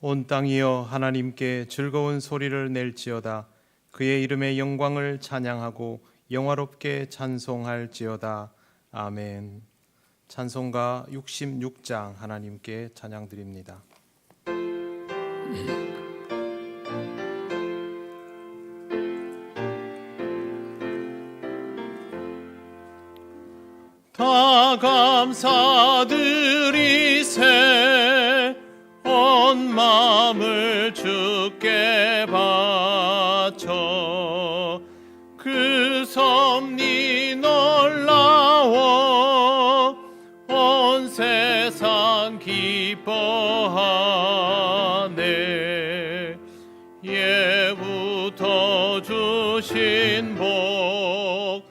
온 땅이여 하나님께 즐거운 소리를 낼지어다. 그의 이름의 영광을 찬양하고 영화롭게 찬송할지어다. 아멘. 찬송가 66장 하나님께 찬양드립니다. 다 감사드리세 온 마음을 주께 바쳐 그 섭리 놀라워 온 세상 기뻐하네. 예부터 주신 복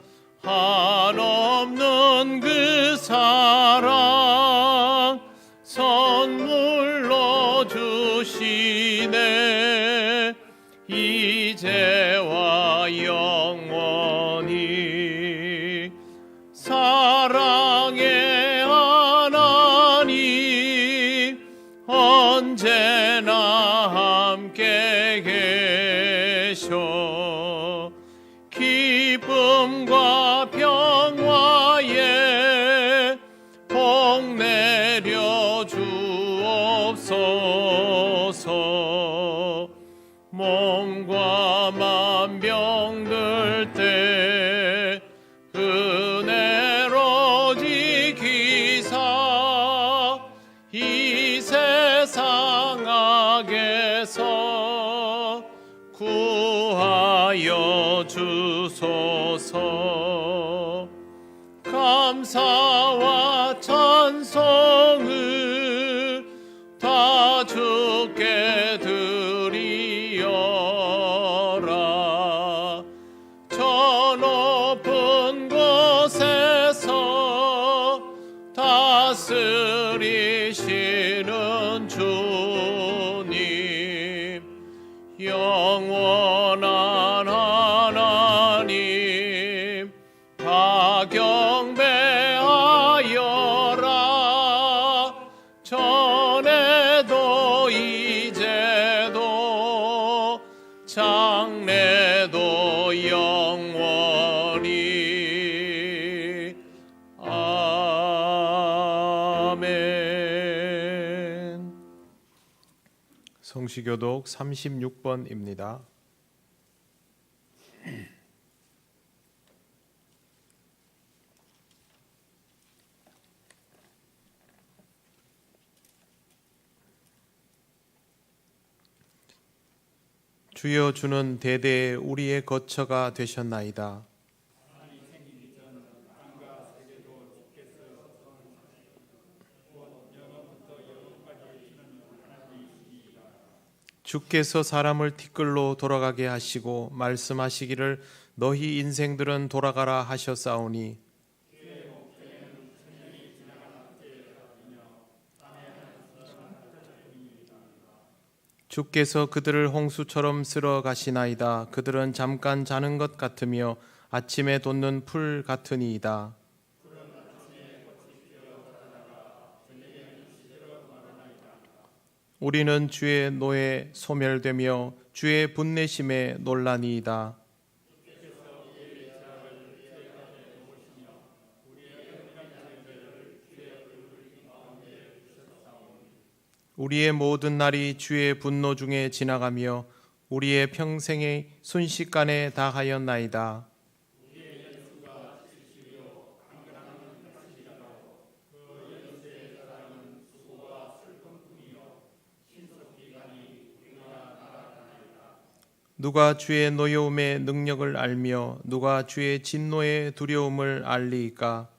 한없는 그 사랑 선물로 주시네. 이제와 영원히 사랑의 하나님 언제나 함께 계셔. 기쁨과 평화에 복 내려 주옵소서. 몸과 맘 병들 때 은혜로 지키사 이 세상 악에서 구하여 주소서. 감사와 찬송을 다 주께 드리어라. 저 높은 곳에서 다스리시는 주님 영원한 하나님 다 경배하여라. 전에도 이제도 장래도 영원히. 아멘. 성시교독 36번입니다. 주여 주는 대대에 우리의 거처가 되셨나이다. 주께서 사람을 티끌로 돌아가게 하시고 말씀하시기를 너희 인생들은 돌아가라 하셨사오니 주께서 그들을 홍수처럼 쓸어 가시나이다. 그들은 잠깐 자는 것 같으며 아침에 돋는 풀 같으니이다. 우리는 주의 노에 소멸되며 주의 분내심에 놀라니이다. 우리의 모든 날이 주의 분노 중에 지나가며 우리의 평생이 순식간에 다하였나이다. 누가 주의 노여움의 능력을 알며 누가 주의 진노의 두려움을 알리이까?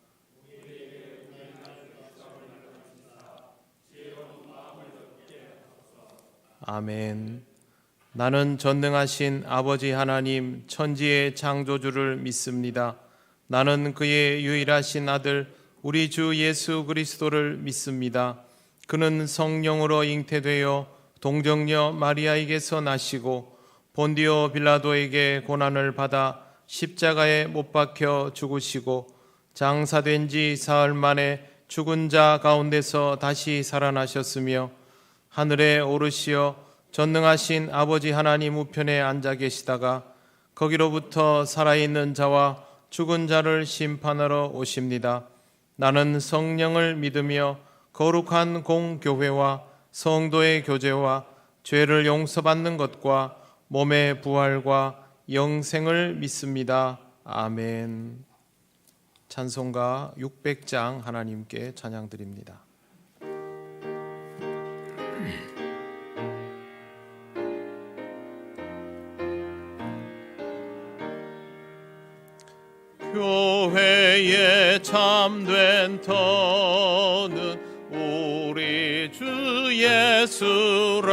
아멘. 나는 전능하신 아버지 하나님 천지의 창조주를 믿습니다. 나는 그의 유일하신 아들 우리 주 예수 그리스도를 믿습니다. 그는 성령으로 잉태되어 동정녀 마리아에게서 나시고 본디오 빌라도에게 고난을 받아 십자가에 못 박혀 죽으시고 장사된 지 사흘 만에 죽은 자 가운데서 다시 살아나셨으며 하늘에 오르시어 전능하신 아버지 하나님 우편에 앉아 계시다가 거기로부터 살아있는 자와 죽은 자를 심판하러 오십니다. 나는 성령을 믿으며 거룩한 공교회와 성도의 교제와 죄를 용서받는 것과 몸의 부활과 영생을 믿습니다. 아멘. 찬송가 600장 하나님께 찬양드립니다. 교회에 참된 터는 우리 주 예수라.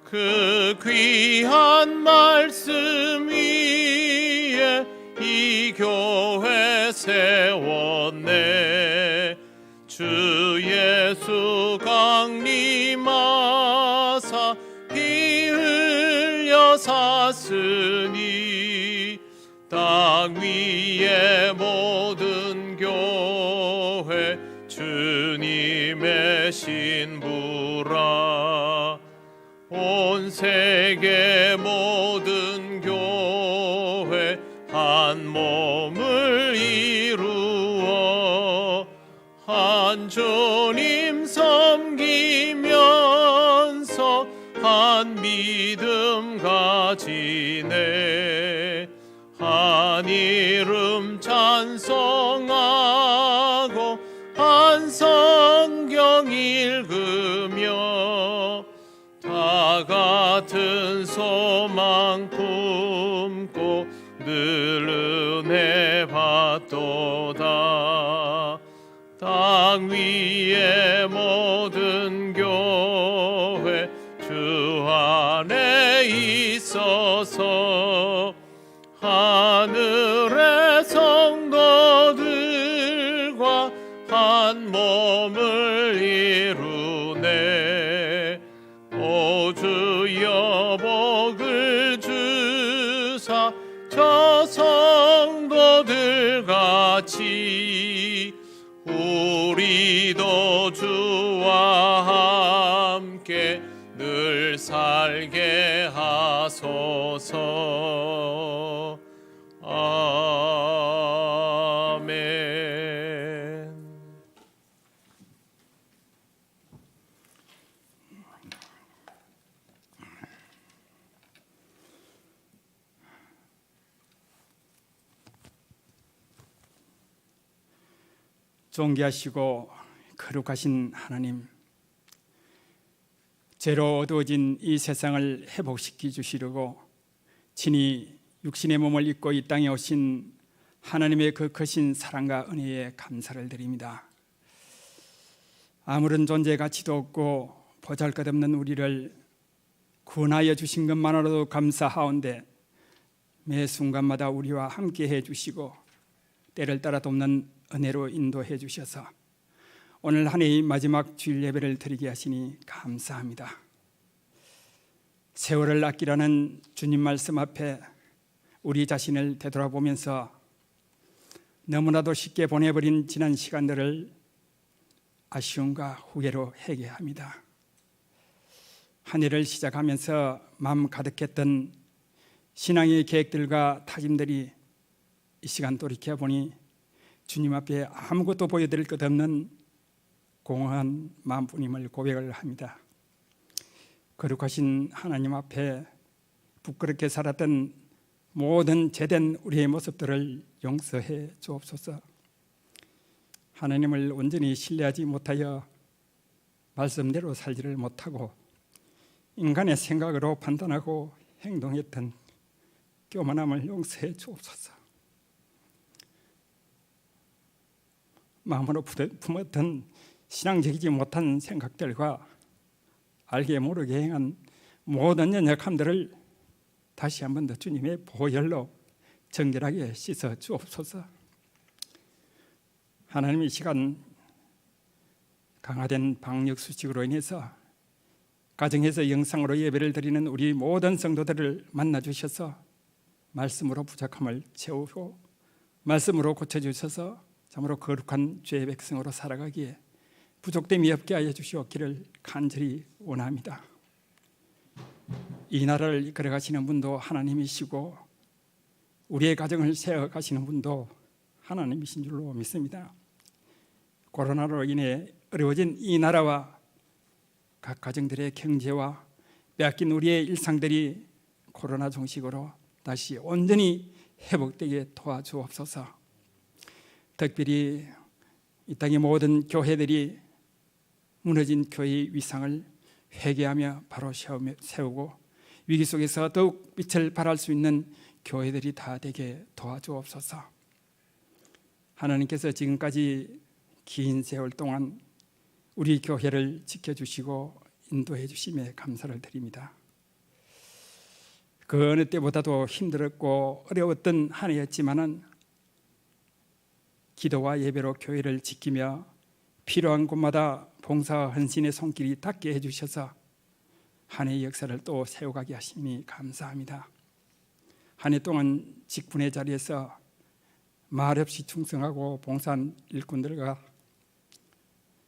그 귀한 말씀 위에 이 교회 세웠네. 주 예수 강림하사 피 흘려 샀으니 땅 위의 모든 교회 주님의 신부라. 온 세계 모든 교회 한 몸을 이루어 한 주님 섬기면서 한 믿음 가지네. 한 이름 찬송하고 한 성경 읽으며 다 같은 소망 품고 늘 은혜 받도다. 땅 위의 모든 교회 주 안에 있어서 하늘의 성도들과 한 몸을 이루네. 오 주여 복을 주사 저 성도들 같이 우리도 주와 함께 늘 살게 하소서. 아멘. 존귀하시고 거룩하신 하나님, 죄로 어두워진 이 세상을 회복시켜 주시려고 친히 육신의 몸을 입고 이 땅에 오신 하나님의 그 크신 사랑과 은혜에 감사를 드립니다. 아무런 존재 가치도 없고 보잘것없는 우리를 구원하여 주신 것만으로도 감사하온데 매 순간마다 우리와 함께 해주시고 때를 따라 돕는 은혜로 인도해 주셔서 오늘 한 해의 마지막 주일 예배를 드리게 하시니 감사합니다. 세월을 아끼라는 주님 말씀 앞에 우리 자신을 되돌아보면서 너무나도 쉽게 보내버린 지난 시간들을 아쉬움과 후회로 회개합니다. 한 해를 시작하면서 마음 가득했던 신앙의 계획들과 다짐들이 이 시간 돌이켜보니 주님 앞에 아무것도 보여드릴 것 없는 공허한 마음뿐임을 고백을 합니다. 거룩하신 하나님 앞에 부끄럽게 살았던 모든 죄된 우리의 모습들을 용서해 주옵소서. 하나님을 온전히 신뢰하지 못하여 말씀대로 살지를 못하고 인간의 생각으로 판단하고 행동했던 교만함을 용서해 주옵소서. 마음으로 품었던 신앙적이지 못한 생각들과 알게 모르게 행한 모든 연약함들을 다시 한 번 더 주님의 보혈로 정결하게 씻어 주옵소서. 하나님, 이 시간 강화된 방역 수칙으로 인해서 가정에서 영상으로 예배를 드리는 우리 모든 성도들을 만나 주셔서 말씀으로 부족함을 채우고 말씀으로 고쳐주셔서 참으로 거룩한 죄의 백성으로 살아가기에 부족됨이 없게 하여 주시옵기를 간절히 원합니다. 이 나라를 이끌어 가시는 분도 하나님이시고 우리의 가정을 세워 가시는 분도 하나님이신 줄로 믿습니다. 코로나로 인해 어려워진 이 나라와 각 가정들의 경제와 빼앗긴 우리의 일상들이 코로나 종식으로 다시 온전히 회복되게 도와주옵소서. 특별히 이 땅의 모든 교회들이 무너진 교회의 위상을 회개하며 바로 세우고 위기 속에서 더욱 빛을 발할 수 있는 교회들이 다 되게 도와주옵소서. 하나님께서 지금까지 긴 세월 동안 우리 교회를 지켜주시고 인도해 주심에 감사를 드립니다. 그 어느 때보다도 힘들었고 어려웠던 한 해였지만은 기도와 예배로 교회를 지키며 필요한 곳마다 봉사와 헌신의 손길이 닿게 해주셔서 한 해의 역사를 또 세워가게 하시니 감사합니다. 한 해 동안 직분의 자리에서 말없이 충성하고 봉사한 일꾼들과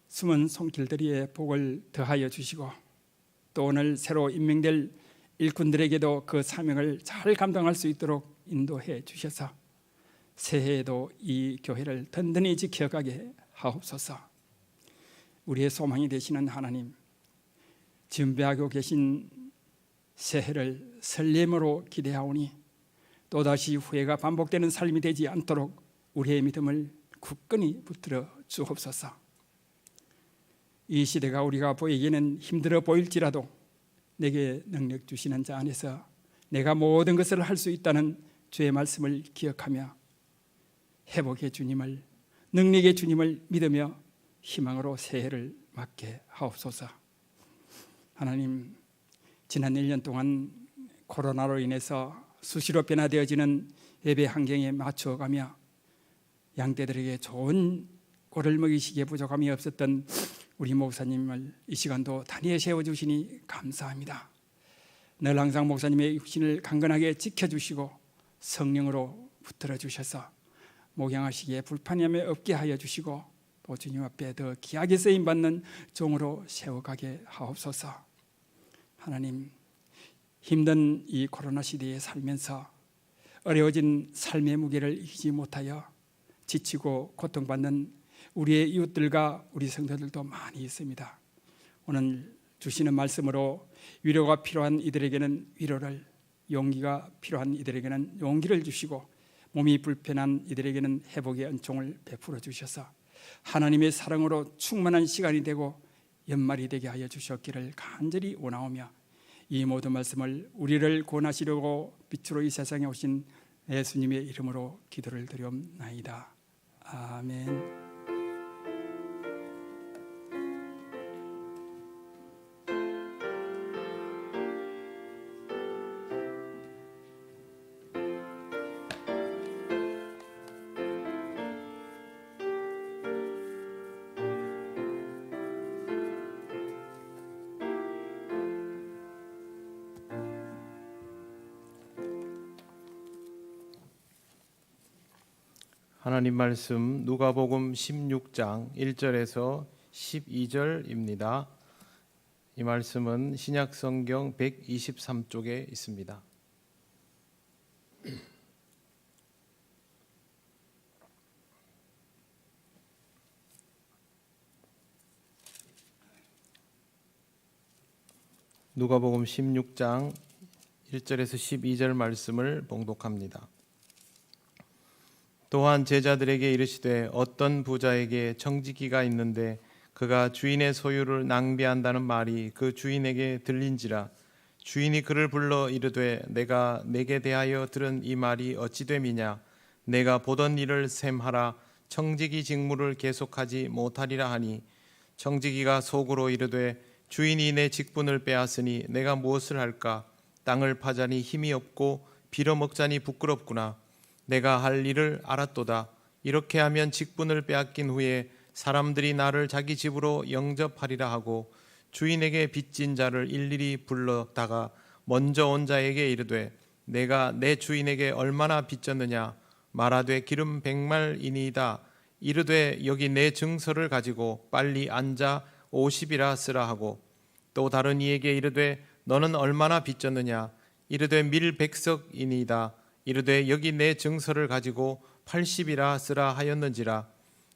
숨은 손길들의 복을 더하여 주시고 또 오늘 새로 임명될 일꾼들에게도 그 사명을 잘 감당할 수 있도록 인도해 주셔서 새해에도 이 교회를 든든히 지켜가게 하옵소서. 우리의 소망이 되시는 하나님, 준비하고 계신 새해를 설렘으로 기대하오니 또다시 후회가 반복되는 삶이 되지 않도록 우리의 믿음을 굳건히 붙들어 주옵소서. 이 시대가 우리가 보이기에는 힘들어 보일지라도 내게 능력 주시는 자 안에서 내가 모든 것을 할 수 있다는 주의 말씀을 기억하며 회복의 주님을, 능력의 주님을 믿으며 희망으로 새해를 맞게 하옵소서. 하나님, 지난 1년 동안 코로나로 인해서 수시로 변화되어지는 예배 환경에 맞추어가며 양떼들에게 좋은 꼴을 먹이시기에 부족함이 없었던 우리 목사님을 이 시간도 단위에 세워주시니 감사합니다. 늘 항상 목사님의 육신을 강건하게 지켜주시고 성령으로 붙들어 주셔서 목양하시기에 불편함이 없게 하여 주시고 또 주님 앞에 더 귀하게 쓰임받는 종으로 세워가게 하옵소서. 하나님, 힘든 이 코로나 시대에 살면서 어려워진 삶의 무게를 이기지 못하여 지치고 고통받는 우리의 이웃들과 우리 성도들도 많이 있습니다. 오늘 주시는 말씀으로 위로가 필요한 이들에게는 위로를, 용기가 필요한 이들에게는 용기를 주시고 몸이 불편한 이들에게는 회복의 은총을 베풀어 주셔서 하나님의 사랑으로 충만한 시간이 되고 연말이 되게 하여 주셨기를 간절히 원하오며 이 모든 말씀을 우리를 구원하시려고 빛으로 이 세상에 오신 예수님의 이름으로 기도를 드리옵나이다. 아멘. 하나님 말씀 누가복음 16장 1절에서 12절입니다. 이 말씀은 신약 성경 123쪽에 있습니다. 누가복음 16장 1절에서 12절 말씀을 봉독합니다. 또한 제자들에게 이르시되 어떤 부자에게 청지기가 있는데 그가 주인의 소유를 낭비한다는 말이 그 주인에게 들린지라. 주인이 그를 불러 이르되 내가 내게 대하여 들은 이 말이 어찌 됨이냐. 내가 보던 일을 셈하라. 청지기 직무를 계속하지 못하리라 하니 청지기가 속으로 이르되 주인이 내 직분을 빼앗으니 내가 무엇을 할까. 땅을 파자니 힘이 없고 빌어먹자니 부끄럽구나. 내가 할 일을 알았도다. 이렇게 하면 직분을 빼앗긴 후에 사람들이 나를 자기 집으로 영접하리라 하고 주인에게 빚진 자를 일일이 불러다가 먼저 온 자에게 이르되 내가 내 주인에게 얼마나 빚졌느냐. 말하되 기름 100말이니이다. 이르되 여기 내 증서를 가지고 빨리 앉아 50이라 쓰라 하고 또 다른 이에게 이르되 너는 얼마나 빚졌느냐 이르되 밀백석이니이다 이르되 여기 내 증서를 가지고 80이라 쓰라 하였는지라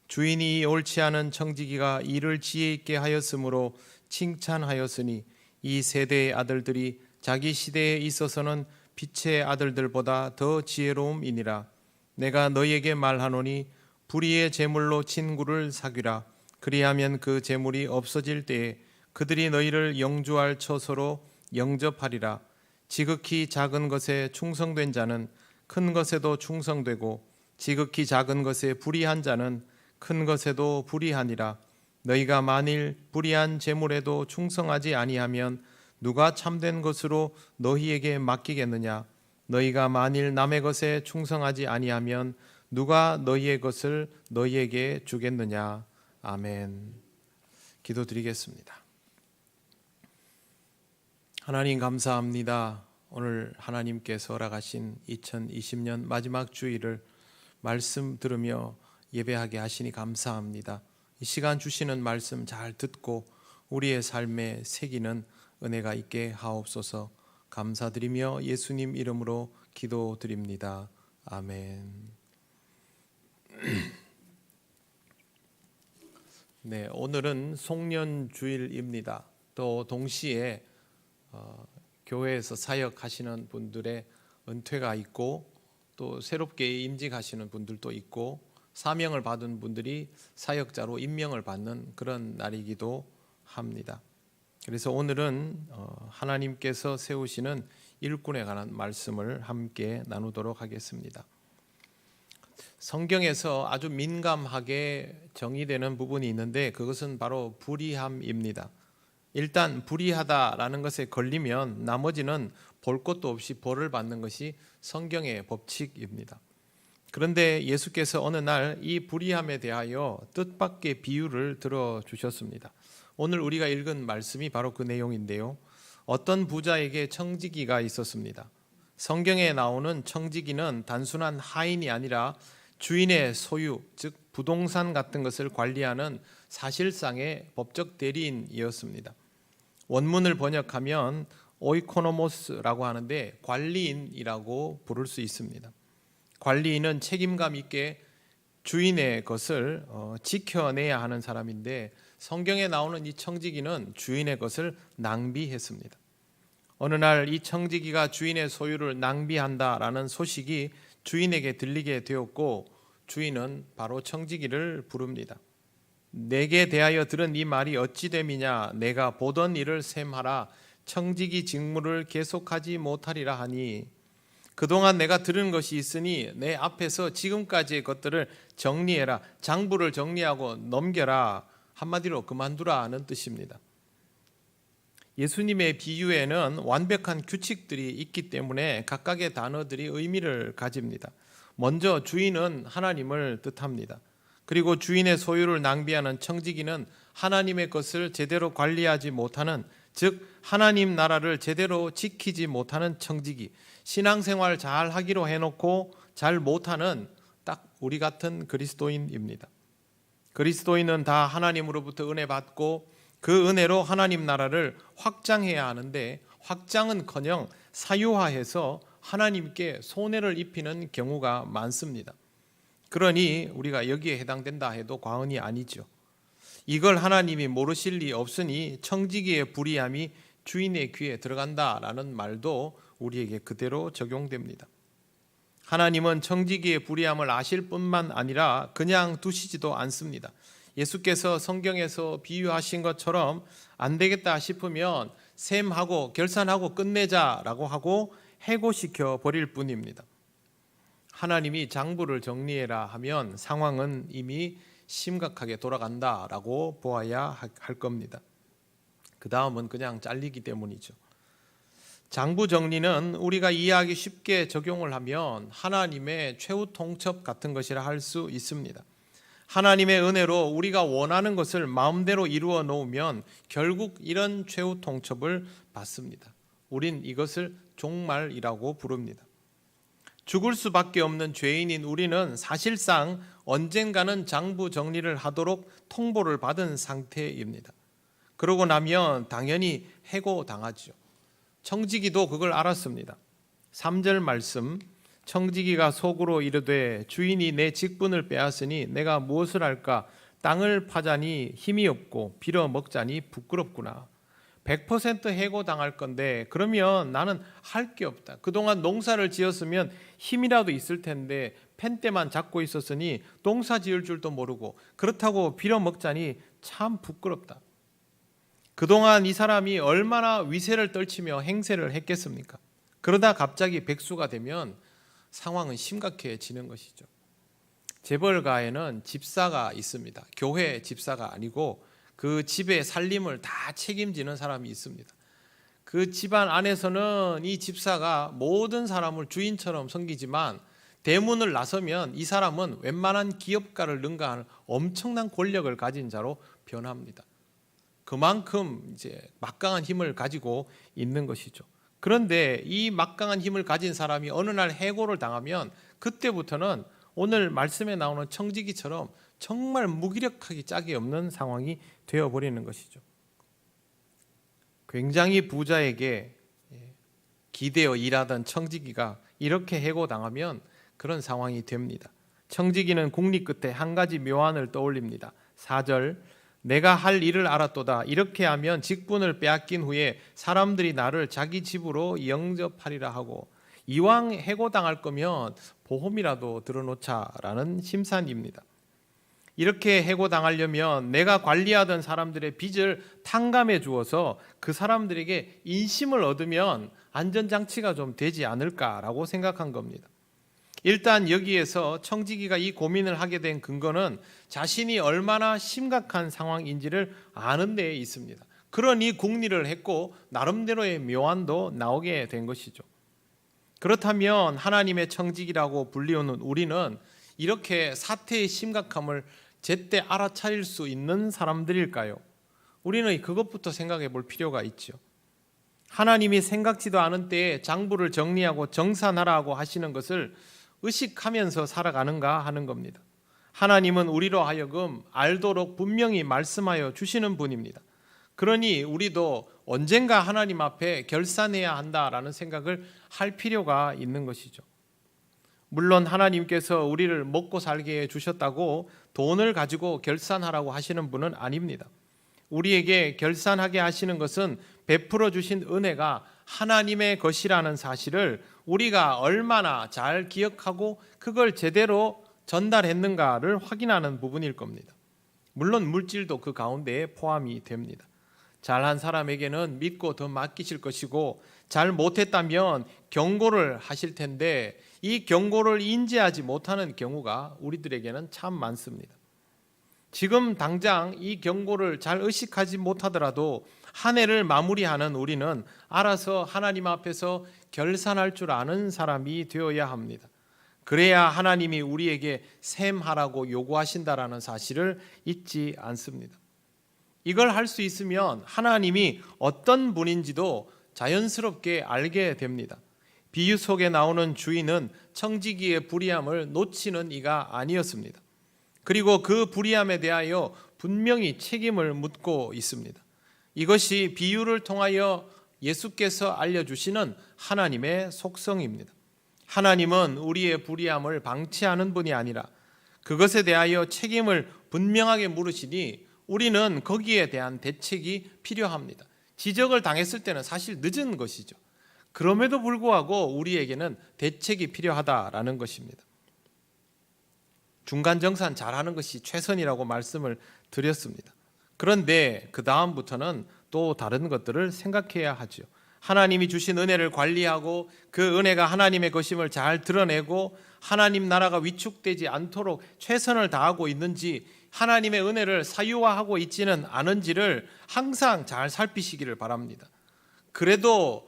주인이 옳지 않은 청지기가 일을 지혜 있게 하였으므로 칭찬하였으니 이 세대의 아들들이 자기 시대에 있어서는 빛의 아들들보다 더 지혜로움이니라 내가 너희에게 말하노니 불의의 제물로 친구를 사귀라 그리하면 그 제물이 없어질 때에 그들이 너희를 영주할 처소로 영접하리라 지극히 작은 것에 충성된 자는 큰 것에도 충성되고 지극히 작은 것에 불의한 자는 큰 것에도 불의하니라 너희가 만일 불의한 제물에도 충성하지 아니하면 누가 참된 것으로 너희에게 맡기겠느냐 너희가 만일 남의 것에 충성하지 아니하면 누가 너희의 것을 너희에게 주겠느냐. 아멘. 기도드리겠습니다. 하나님 감사합니다. 오늘 하나님께서 허락하신 2020년 마지막 주일을 말씀 들으며 예배하게 하시니 감사합니다. 이 시간 주시는 말씀 잘 듣고 우리의 삶에 새기는 은혜가 있게 하옵소서. 감사드리며 예수님 이름으로 기도드립니다. 아멘. 네, 오늘은 송년주일입니다. 또 동시에 교회에서 사역하시는 분들의 은퇴가 있고 또 새롭게 임직하시는 분들도 있고 사명을 받은 분들이 사역자로 임명을 받는 그런 날이기도 합니다. 그래서 오늘은 하나님께서 세우시는 일꾼에 관한 말씀을 함께 나누도록 하겠습니다. 성경에서 아주 민감하게 정의되는 부분이 있는데 그것은 바로 불의함입니다. 일단 불의하다라는 것에 걸리면 나머지는 볼 것도 없이 벌을 받는 것이 성경의 법칙입니다. 그런데 예수께서 어느 날 이 불의함에 대하여 뜻밖의 비유를 들어주셨습니다. 오늘 우리가 읽은 말씀이 바로 그 내용인데요. 어떤 부자에게 청지기가 있었습니다. 성경에 나오는 청지기는 단순한 하인이 아니라 주인의 소유, 즉 부동산 같은 것을 관리하는 사실상의 법적 대리인이었습니다. 원문을 번역하면 오이코노모스라고 하는데 관리인이라고 부를 수 있습니다. 관리인은 책임감 있게 주인의 것을 지켜내야 하는 사람인데 성경에 나오는 이 청지기는 주인의 것을 낭비했습니다. 어느 날 이 청지기가 주인의 소유를 낭비한다라는 소식이 주인에게 들리게 되었고 주인은 바로 청지기를 부릅니다. 내게 대하여 들은 이 말이 어찌 됨이냐 내가 보던 일을 셈하라 청지기 직무를 계속하지 못하리라 하니 그동안 내가 들은 것이 있으니 내 앞에서 지금까지의 것들을 정리해라 장부를 정리하고 넘겨라 한마디로 그만두라 하는 뜻입니다. 예수님의 비유에는 완벽한 규칙들이 있기 때문에 각각의 단어들이 의미를 가집니다. 먼저 주인은 하나님을 뜻합니다. 그리고 주인의 소유를 낭비하는 청지기는 하나님의 것을 제대로 관리하지 못하는 즉 하나님 나라를 제대로 지키지 못하는 청지기 신앙생활 잘 하기로 해놓고 잘 못하는 딱 우리 같은 그리스도인입니다. 그리스도인은 다 하나님으로부터 은혜 받고 그 은혜로 하나님 나라를 확장해야 하는데 확장은커녕 사유화해서 하나님께 손해를 입히는 경우가 많습니다. 그러니 우리가 여기에 해당된다 해도 과언이 아니죠. 이걸 하나님이 모르실 리 없으니 청지기의 불의함이 주인의 귀에 들어간다라는 말도 우리에게 그대로 적용됩니다. 하나님은 청지기의 불의함을 아실 뿐만 아니라 그냥 두시지도 않습니다. 예수께서 성경에서 비유하신 것처럼 안 되겠다 싶으면 셈하고 결산하고 끝내자라고 하고 해고시켜 버릴 뿐입니다. 하나님이 장부를 정리해라 하면 상황은 이미 심각하게 돌아간다라고 보아야 할 겁니다. 그 다음은 그냥 잘리기 때문이죠. 장부 정리는 우리가 이해하기 쉽게 적용을 하면 하나님의 최후 통첩 같은 것이라 할 수 있습니다. 하나님의 은혜로 우리가 원하는 것을 마음대로 이루어 놓으면 결국 이런 최후 통첩을 받습니다. 우린 이것을 종말이라고 부릅니다. 죽을 수밖에 없는 죄인인 우리는 사실상 언젠가는 장부 정리를 하도록 통보를 받은 상태입니다. 그러고 나면 당연히 해고당하죠. 청지기도 그걸 알았습니다. 3절 말씀, 청지기가 속으로 이르되 주인이 내 직분을 빼앗으니 내가 무엇을 할까? 땅을 파자니 힘이 없고 빌어 먹자니 부끄럽구나. 100% 해고당할 건데 그러면 나는 할 게 없다. 그동안 농사를 지었으면 힘이라도 있을 텐데 펜대만 잡고 있었으니 농사 지을 줄도 모르고 그렇다고 빌어 먹자니 참 부끄럽다. 그동안 이 사람이 얼마나 위세를 떨치며 행세를 했겠습니까? 그러다 갑자기 백수가 되면 상황은 심각해지는 것이죠. 재벌가에는 집사가 있습니다. 교회 집사가 아니고 그 집의 살림을 다 책임지는 사람이 있습니다. 그 집안 안에서는 이 집사가 모든 사람을 주인처럼 섬기지만 대문을 나서면 이 사람은 웬만한 기업가를 능가하는 엄청난 권력을 가진 자로 변합니다. 그만큼 이제 막강한 힘을 가지고 있는 것이죠. 그런데 이 막강한 힘을 가진 사람이 어느 날 해고를 당하면 그때부터는 오늘 말씀에 나오는 청지기처럼 정말 무기력하기 짝이 없는 상황이 되어버리는 것이죠. 굉장히 부자에게 기대어 일하던 청지기가 이렇게 해고당하면 그런 상황이 됩니다. 청지기는 국리 끝에 한 가지 묘안을 떠올립니다. 4절, 내가 할 일을 알았도다. 이렇게 하면 직분을 빼앗긴 후에 사람들이 나를 자기 집으로 영접하리라 하고, 이왕 해고당할 거면 보험이라도 들어놓자라는 심산입니다. 이렇게 해고당하려면 내가 관리하던 사람들의 빚을 탕감해 주어서 그 사람들에게 인심을 얻으면 안전장치가 좀 되지 않을까라고 생각한 겁니다. 일단 여기에서 청지기가 이 고민을 하게 된 근거는 자신이 얼마나 심각한 상황인지를 아는 데에 있습니다. 그러니 국리를 했고 나름대로의 묘안도 나오게 된 것이죠. 그렇다면 하나님의 청지기라고 불리우는 우리는 이렇게 사태의 심각함을 제때 알아차릴 수 있는 사람들일까요? 우리는 그것부터 생각해 볼 필요가 있죠. 하나님이 생각지도 않은 때에 장부를 정리하고 정산하라고 하시는 것을 의식하면서 살아가는가 하는 겁니다. 하나님은 우리로 하여금 알도록 분명히 말씀하여 주시는 분입니다. 그러니 우리도 언젠가 하나님 앞에 결산해야 한다라는 생각을 할 필요가 있는 것이죠. 물론 하나님께서 우리를 먹고 살게 해주셨다고 돈을 가지고 결산하라고 하시는 분은 아닙니다. 우리에게 결산하게 하시는 것은 베풀어 주신 은혜가 하나님의 것이라는 사실을 우리가 얼마나 잘 기억하고 그걸 제대로 전달했는가를 확인하는 부분일 겁니다. 물론 물질도 그 가운데에 포함이 됩니다. 잘한 사람에게는 믿고 더 맡기실 것이고 잘 못했다면 경고를 하실 텐데 이 경고를 인지하지 못하는 경우가 우리들에게는 참 많습니다. 지금 당장 이 경고를 잘 의식하지 못하더라도 한 해를 마무리하는 우리는 알아서 하나님 앞에서 결산할 줄 아는 사람이 되어야 합니다. 그래야 하나님이 우리에게 셈하라고 요구하신다라는 사실을 잊지 않습니다. 이걸 할 수 있으면 하나님이 어떤 분인지도 자연스럽게 알게 됩니다. 비유 속에 나오는 주인은 청지기의 불의함을 놓치는 이가 아니었습니다. 그리고 그 불의함에 대하여 분명히 책임을 묻고 있습니다. 이것이 비유를 통하여 예수께서 알려주시는 하나님의 속성입니다. 하나님은 우리의 불의함을 방치하는 분이 아니라 그것에 대하여 책임을 분명하게 물으시니 우리는 거기에 대한 대책이 필요합니다. 지적을 당했을 때는 사실 늦은 것이죠. 그럼에도 불구하고 우리에게는 대책이 필요하다라는 것입니다. 중간정산 잘하는 것이 최선이라고 말씀을 드렸습니다. 그런데 그 다음부터는 또 다른 것들을 생각해야 하죠. 하나님이 주신 은혜를 관리하고 그 은혜가 하나님의 것임을 잘 드러내고 하나님 나라가 위축되지 않도록 최선을 다하고 있는지, 하나님의 은혜를 사유화하고 있지는 않은지를 항상 잘 살피시기를 바랍니다. 그래도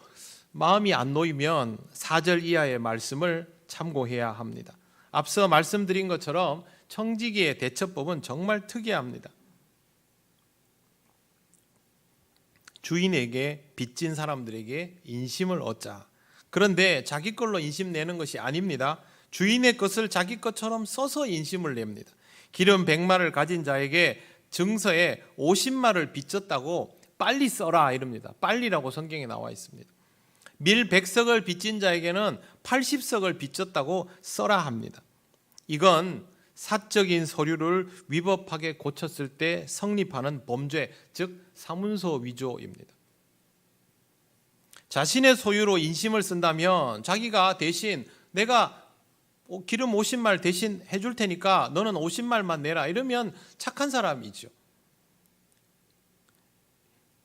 마음이 안 놓이면 4절 이하의 말씀을 참고해야 합니다. 앞서 말씀드린 것처럼 청지기의 대처법은 정말 특이합니다. 주인에게 빚진 사람들에게 인심을 얻자. 그런데 자기 걸로 인심 내는 것이 아닙니다. 주인의 것을 자기 것처럼 써서 인심을 냅니다. 기름 100마를 가진 자에게 증서에 50마를 빚졌다고 빨리 써라 이럽니다. 빨리라고 성경에 나와 있습니다. 밀 100석을 빚진 자에게는 80석을 빚졌다고 써라 합니다. 이건 사적인 서류를 위법하게 고쳤을 때 성립하는 범죄, 즉 사문서 위조입니다. 자신의 소유로 인심을 쓴다면 자기가 대신 내가 기름 50말 대신 해줄 테니까 너는 50말만 내라 이러면 착한 사람이죠.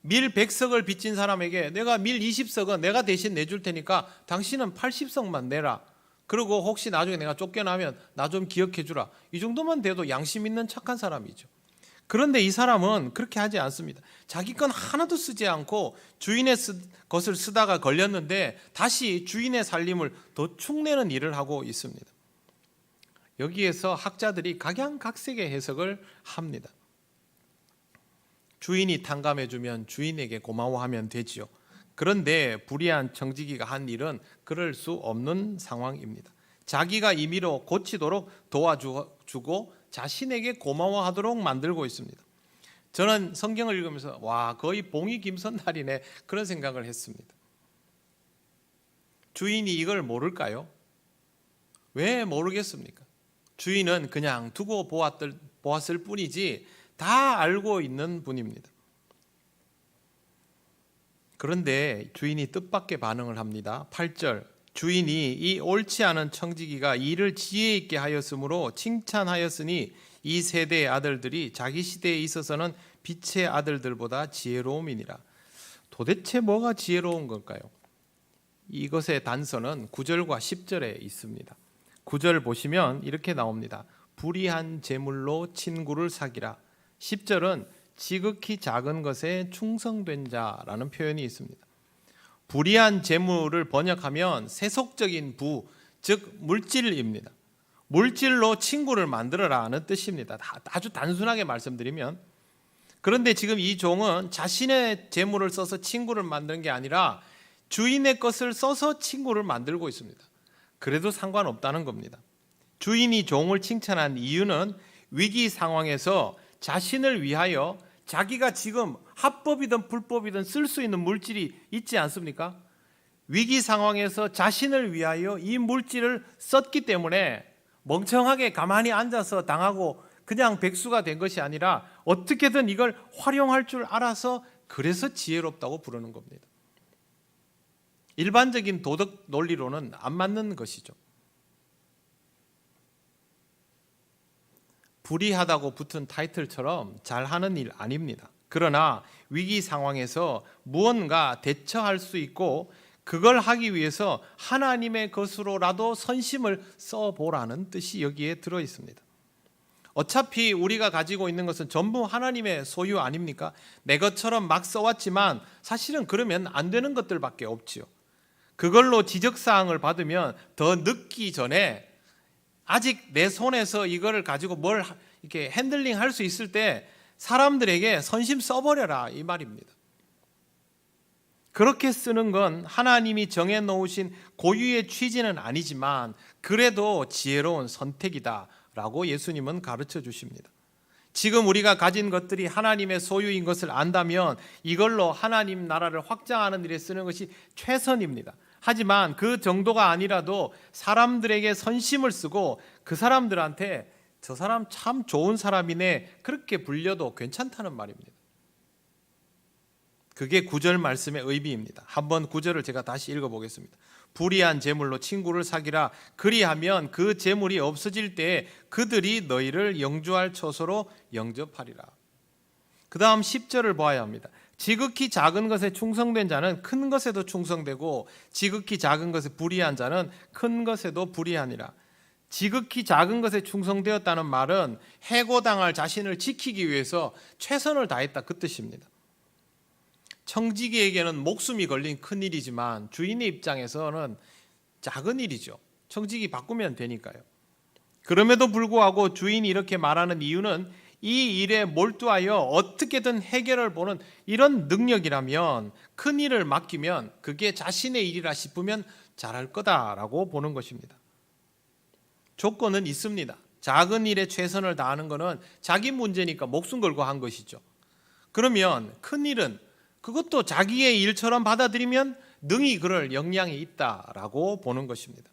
밀 100석을 빚진 사람에게 내가 밀 20석은 내가 대신 내줄 테니까 당신은 80석만 내라. 그리고 혹시 나중에 내가 쫓겨나면 나 좀 기억해 주라. 이 정도만 돼도 양심 있는 착한 사람이죠. 그런데 이 사람은 그렇게 하지 않습니다. 자기 건 하나도 쓰지 않고 주인의 것을 쓰다가 걸렸는데 다시 주인의 살림을 더 축내는 일을 하고 있습니다. 여기에서 학자들이 각양각색의 해석을 합니다. 주인이 탕감해주면 주인에게 고마워하면 되지요. 그런데 불의한 청지기가 한 일은 그럴 수 없는 상황입니다. 자기가 임의로 고치도록 도와주고 자신에게 고마워하도록 만들고 있습니다. 저는 성경을 읽으면서 와, 거의 봉이 김선달이네 그런 생각을 했습니다. 주인이 이걸 모를까요? 왜 모르겠습니까? 주인은 그냥 두고 보았을 뿐이지 다 알고 있는 분입니다. 그런데 주인이 뜻밖의 반응을 합니다. 8절 주인이 이 옳지 않은 청지기가 일을 지혜 있게 하였으므로 칭찬하였으니 이 세대의 아들들이 자기 시대에 있어서는 빛의 아들들보다 지혜로움이니라. 도대체 뭐가 지혜로운 걸까요? 이것의 단서는 9절과 10절에 있습니다. 9절 보시면 이렇게 나옵니다. 불의한 재물로 친구를 사기라. 10절은 지극히 작은 것에 충성된 자라는 표현이 있습니다. 불의한 재물을 번역하면 세속적인 부, 즉 물질입니다. 물질로 친구를 만들어라는 뜻입니다. 아주 단순하게 말씀드리면. 그런데 지금 이 종은 자신의 재물을 써서 친구를 만드는 게 아니라 주인의 것을 써서 친구를 만들고 있습니다. 그래도 상관없다는 겁니다. 주인이 종을 칭찬한 이유는 위기 상황에서 자신을 위하여 자기가 지금 합법이든 불법이든 쓸 수 있는 물질이 있지 않습니까? 위기 상황에서 자신을 위하여 이 물질을 썼기 때문에 멍청하게 가만히 앉아서 당하고 그냥 백수가 된 것이 아니라 어떻게든 이걸 활용할 줄 알아서 그래서 지혜롭다고 부르는 겁니다. 일반적인 도덕 논리로는 안 맞는 것이죠. 불의하다고 붙은 타이틀처럼 잘하는 일 아닙니다. 그러나 위기 상황에서 무언가 대처할 수 있고 그걸 하기 위해서 하나님의 것으로라도 선심을 써보라는 뜻이 여기에 들어 있습니다. 어차피 우리가 가지고 있는 것은 전부 하나님의 소유 아닙니까? 내 것처럼 막 써왔지만 사실은 그러면 안 되는 것들밖에 없지요. 그걸로 지적사항을 받으면 더 늦기 전에 아직 내 손에서 이거를 가지고 뭘 이렇게 핸들링 할 수 있을 때 사람들에게 선심 써버려라 이 말입니다. 그렇게 쓰는 건 하나님이 정해놓으신 고유의 취지는 아니지만 그래도 지혜로운 선택이다라고 예수님은 가르쳐 주십니다. 지금 우리가 가진 것들이 하나님의 소유인 것을 안다면 이걸로 하나님 나라를 확장하는 일에 쓰는 것이 최선입니다. 하지만 그 정도가 아니라도 사람들에게 선심을 쓰고 그 사람들한테 저 사람 참 좋은 사람이네 그렇게 불려도 괜찮다는 말입니다. 그게 9절 말씀의 의미입니다. 한번 9절을 제가 다시 읽어보겠습니다. 불의한 재물로 친구를 사기라. 그리하면 그 재물이 없어질 때에 그들이 너희를 영주할 처소로 영접하리라. 그 다음 10절을 보아야 합니다. 지극히 작은 것에 충성된 자는 큰 것에도 충성되고 지극히 작은 것에 불의한 자는 큰 것에도 불의하니라. 지극히 작은 것에 충성되었다는 말은 해고당할 자신을 지키기 위해서 최선을 다했다 그 뜻입니다. 청지기에게는 목숨이 걸린 큰 일이지만 주인의 입장에서는 작은 일이죠. 청지기 바꾸면 되니까요. 그럼에도 불구하고 주인이 이렇게 말하는 이유는 이 일에 몰두하여 어떻게든 해결을 보는 이런 능력이라면 큰 일을 맡기면 그게 자신의 일이라 싶으면 잘할 거다라고 보는 것입니다. 조건은 있습니다. 작은 일에 최선을 다하는 것은 자기 문제니까 목숨 걸고 한 것이죠. 그러면 큰 일은 그것도 자기의 일처럼 받아들이면 능히 그럴 역량이 있다라고 보는 것입니다.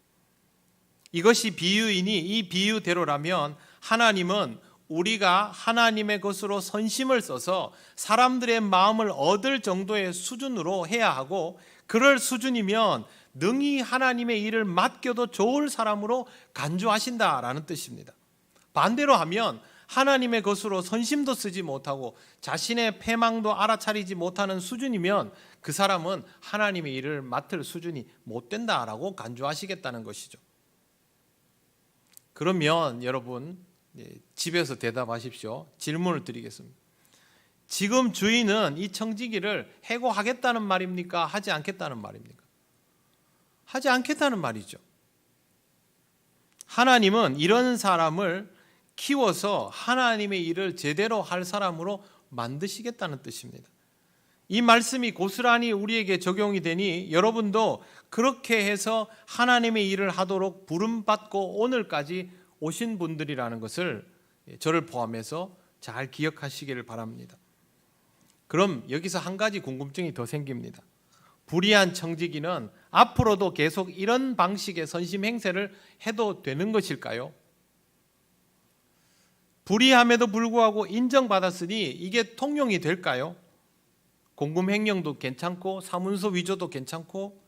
이것이 비유이니 이 비유대로라면 하나님은 우리가 하나님의 것으로 선심을 써서 사람들의 마음을 얻을 정도의 수준으로 해야 하고, 그럴 수준이면 능히 하나님의 일을 맡겨도 좋을 사람으로 간주하신다라는 뜻입니다. 반대로 하면 하나님의 것으로 선심도 쓰지 못하고 자신의 패망도 알아차리지 못하는 수준이면 그 사람은 하나님의 일을 맡을 수준이 못 된다라고 간주하시겠다는 것이죠. 그러면 여러분 집에서 대답하십시오. 질문을 드리겠습니다. 지금 주인은 이 청지기를 해고하겠다는 말입니까? 하지 않겠다는 말입니까? 하지 않겠다는 말이죠. 하나님은 이런 사람을 키워서 하나님의 일을 제대로 할 사람으로 만드시겠다는 뜻입니다. 이 말씀이 고스란히 우리에게 적용이 되니 여러분도 그렇게 해서 하나님의 일을 하도록 부름받고 오늘까지 오신 분들이라는 것을 저를 포함해서 잘 기억하시기를 바랍니다. 그럼 여기서 한 가지 궁금증이 더 생깁니다. 불의한 청지기는 앞으로도 계속 이런 방식의 선심 행세를 해도 되는 것일까요? 불의함에도 불구하고 인정받았으니 이게 통용이 될까요? 공금 횡령도 괜찮고 사문서 위조도 괜찮고,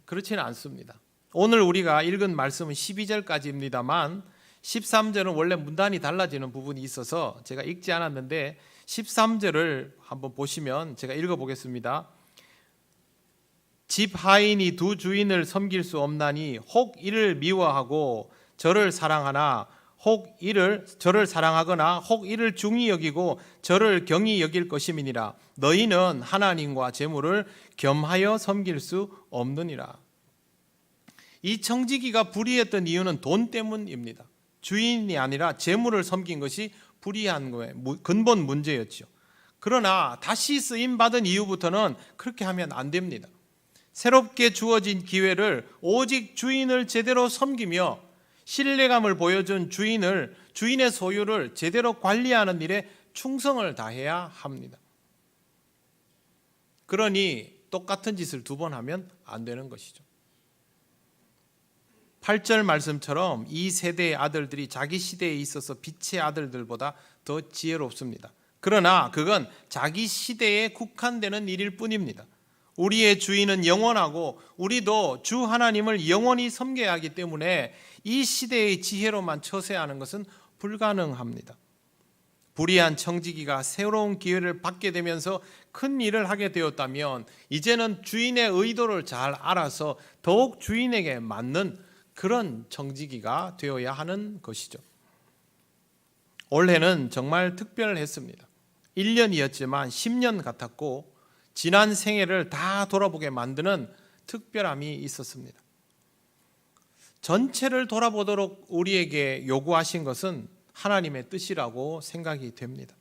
그렇지는 않습니다. 오늘 우리가 읽은 말씀은 12절까지입니다만 13절은 원래 문단이 달라지는 부분이 있어서 제가 읽지 않았는데 13절을 한번 보시면 제가 읽어보겠습니다. 집 하인이 두 주인을 섬길 수 없나니 혹 이를 미워하고 저를 사랑하거나 혹 이를 중히 여기고 저를 경히 여길 것임이니라. 너희는 하나님과 재물을 겸하여 섬길 수 없느니라. 이 청지기가 불의했던 이유는 돈 때문입니다. 주인이 아니라 재물을 섬긴 것이 불의한 거예요. 근본 문제였죠. 그러나 다시 쓰임받은 이후부터는 그렇게 하면 안 됩니다. 새롭게 주어진 기회를 오직 주인을 제대로 섬기며 신뢰감을 보여준 주인의 소유를 제대로 관리하는 일에 충성을 다해야 합니다. 그러니 똑같은 짓을 두 번 하면 안 되는 것이죠. 8절 말씀처럼 이 세대의 아들들이 자기 시대에 있어서 빛의 아들들보다 더 지혜롭습니다. 그러나 그건 자기 시대에 국한되는 일일 뿐입니다. 우리의 주인은 영원하고 우리도 주 하나님을 영원히 섬겨야 하기 때문에 이 시대의 지혜로만 처세하는 것은 불가능합니다. 불의한 청지기가 새로운 기회를 받게 되면서 큰 일을 하게 되었다면 이제는 주인의 의도를 잘 알아서 더욱 주인에게 맞는 그런 청지기가 되어야 하는 것이죠. 올해는 정말 특별했습니다. 1년이었지만 10년 같았고 지난 생애를 다 돌아보게 만드는 특별함이 있었습니다. 전체를 돌아보도록 우리에게 요구하신 것은 하나님의 뜻이라고 생각이 됩니다.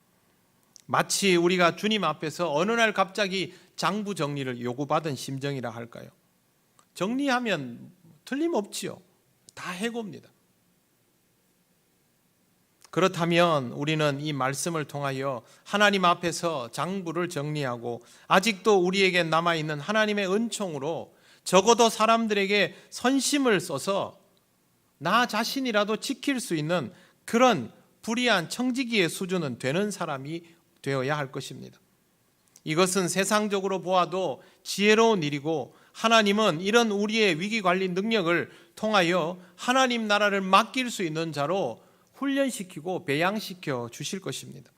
마치 우리가 주님 앞에서 어느 날 갑자기 장부 정리를 요구받은 심정이라 할까요? 정리하면 틀림없지요. 다 해고입니다. 그렇다면 우리는 이 말씀을 통하여 하나님 앞에서 장부를 정리하고 아직도 우리에게 남아있는 하나님의 은총으로 적어도 사람들에게 선심을 써서 나 자신이라도 지킬 수 있는 그런 불의한 청지기의 수준은 되는 사람이 되어야 할 것입니다. 이것은 세상적으로 보아도 지혜로운 일이고 하나님은 이런 우리의 위기관리 능력을 통하여 하나님 나라를 맡길 수 있는 자로 훈련시키고 배양시켜 주실 것입니다.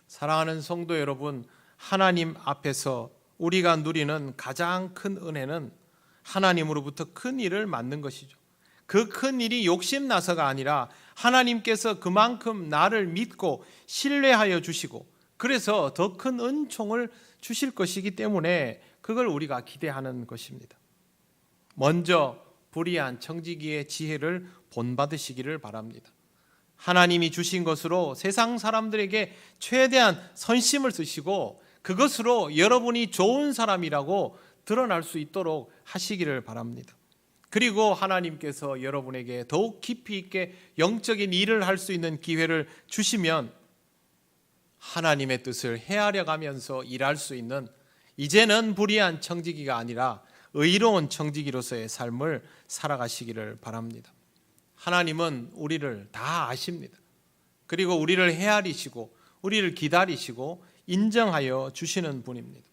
사랑하는 성도 여러분, 하나님 앞에서 우리가 누리는 가장 큰 은혜는 하나님으로부터 큰 일을 맡는 것이죠. 그 큰 일이 욕심나서가 아니라 하나님께서 그만큼 나를 믿고 신뢰하여 주시고 그래서 더 큰 은총을 주실 것이기 때문에 그걸 우리가 기대하는 것입니다. 먼저 불의한 청지기의 지혜를 본받으시기를 바랍니다. 하나님이 주신 것으로 세상 사람들에게 최대한 선심을 쓰시고 그것으로 여러분이 좋은 사람이라고 드러날 수 있도록 하시기를 바랍니다. 그리고 하나님께서 여러분에게 더욱 깊이 있게 영적인 일을 할 수 있는 기회를 주시면 하나님의 뜻을 헤아려 가면서 일할 수 있는, 이제는 불의한 청지기가 아니라 의로운 청지기로서의 삶을 살아가시기를 바랍니다. 하나님은 우리를 다 아십니다. 그리고 우리를 헤아리시고 우리를 기다리시고 인정하여 주시는 분입니다.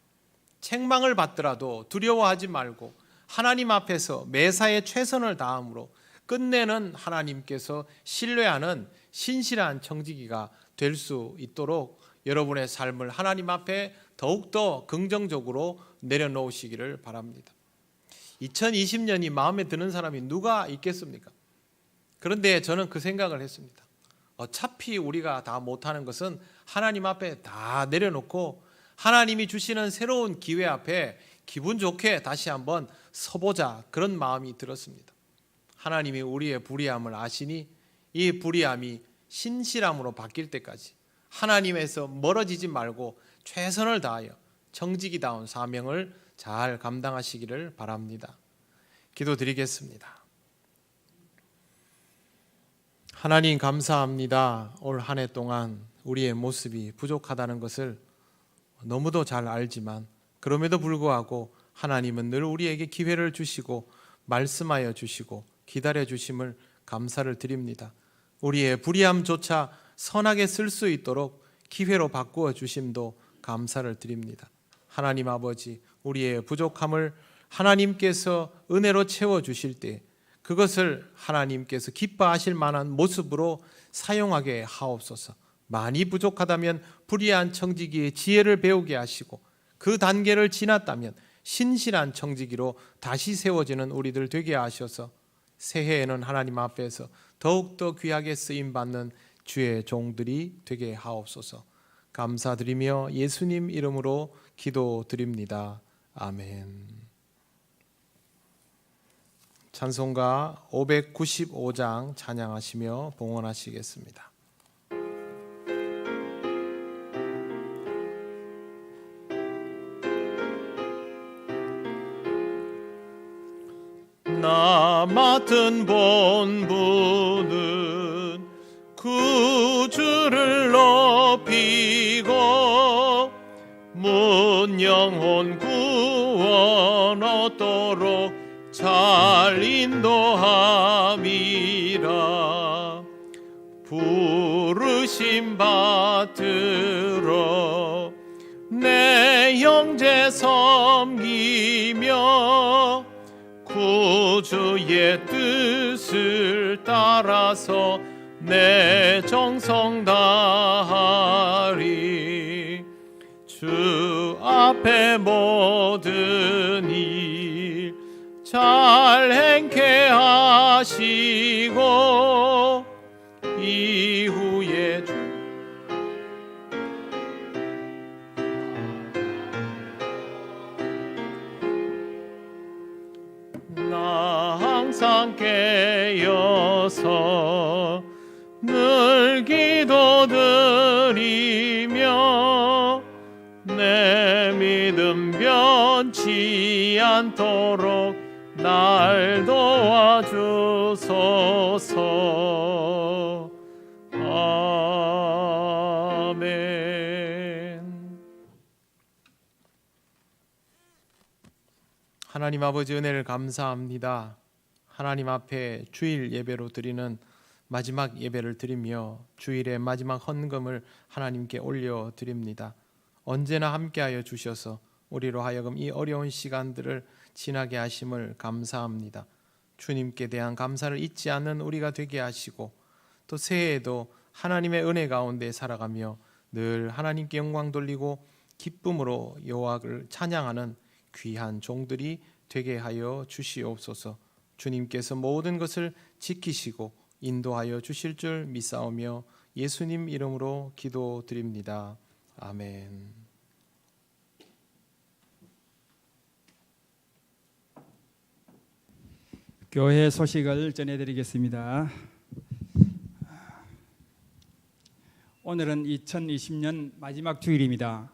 책망을 받더라도 두려워하지 말고 하나님 앞에서 매사에 최선을 다함으로 끝내는 하나님께서 신뢰하는 신실한 청지기가 될 수 있도록 여러분의 삶을 하나님 앞에 더욱더 긍정적으로 내려놓으시기를 바랍니다. 2020년이 마음에 드는 사람이 누가 있겠습니까? 그런데 저는 그 생각을 했습니다. 어차피 우리가 다 못하는 것은 하나님 앞에 다 내려놓고 하나님이 주시는 새로운 기회 앞에 기분 좋게 다시 한번 서보자, 그런 마음이 들었습니다. 하나님이 우리의 불의함을 아시니 이 불의함이 신실함으로 바뀔 때까지 하나님에서 멀어지지 말고 최선을 다하여 청지기다운 사명을 잘 감당하시기를 바랍니다. 기도드리겠습니다. 하나님 감사합니다. 올 한 해 동안 우리의 모습이 부족하다는 것을 너무도 잘 알지만 그럼에도 불구하고 하나님은 늘 우리에게 기회를 주시고 말씀하여 주시고 기다려 주심을 감사를 드립니다. 우리의 불의함조차 선하게 쓸 수 있도록 기회로 바꾸어 주심도 감사를 드립니다. 하나님 아버지, 우리의 부족함을 하나님께서 은혜로 채워 주실 때 그것을 하나님께서 기뻐하실 만한 모습으로 사용하게 하옵소서. 많이 부족하다면 불의한 청지기의 지혜를 배우게 하시고 그 단계를 지났다면 신실한 청지기로 다시 세워지는 우리들 되게 하셔서 새해에는 하나님 앞에서 더욱더 귀하게 쓰임받는 주의 종들이 되게 하옵소서. 감사드리며 예수님 이름으로 기도드립니다. 아멘. 찬송가 595장 찬양하시며 봉헌하시겠습니다. 나 맡은 본분은 구주를 높이고 문 영혼 구원 얻도록 잘 인도함이라. 부르심 받들어 내 형제 섬기며 구주의 뜻을 따라서 내 정성 다하리. 주 앞에 모든 일 잘 행케 하시고 이후에 나 항상 깨어서 늘 기도드리며 내 믿음 변치 않도록 날 도와주소서. 아멘. 하나님 아버지, 은혜를 감사합니다. 하나님 앞에 주일 예배로 드리는 마지막 예배를 드리며 주일의 마지막 헌금을 하나님께 올려드립니다. 언제나 함께하여 주셔서 우리로 하여금 이 어려운 시간들을 지나게 하심을 감사합니다. 주님께 대한 감사를 잊지 않는 우리가 되게 하시고 또 새해에도 하나님의 은혜 가운데 살아가며 늘 하나님께 영광 돌리고 기쁨으로 여호와를 찬양하는 귀한 종들이 되게 하여 주시옵소서. 주님께서 모든 것을 지키시고 인도하여 주실 줄 믿사오며 예수님 이름으로 기도드립니다. 아멘. 교회 소식을 전해드리겠습니다. 오늘은 2020년 마지막 주일입니다.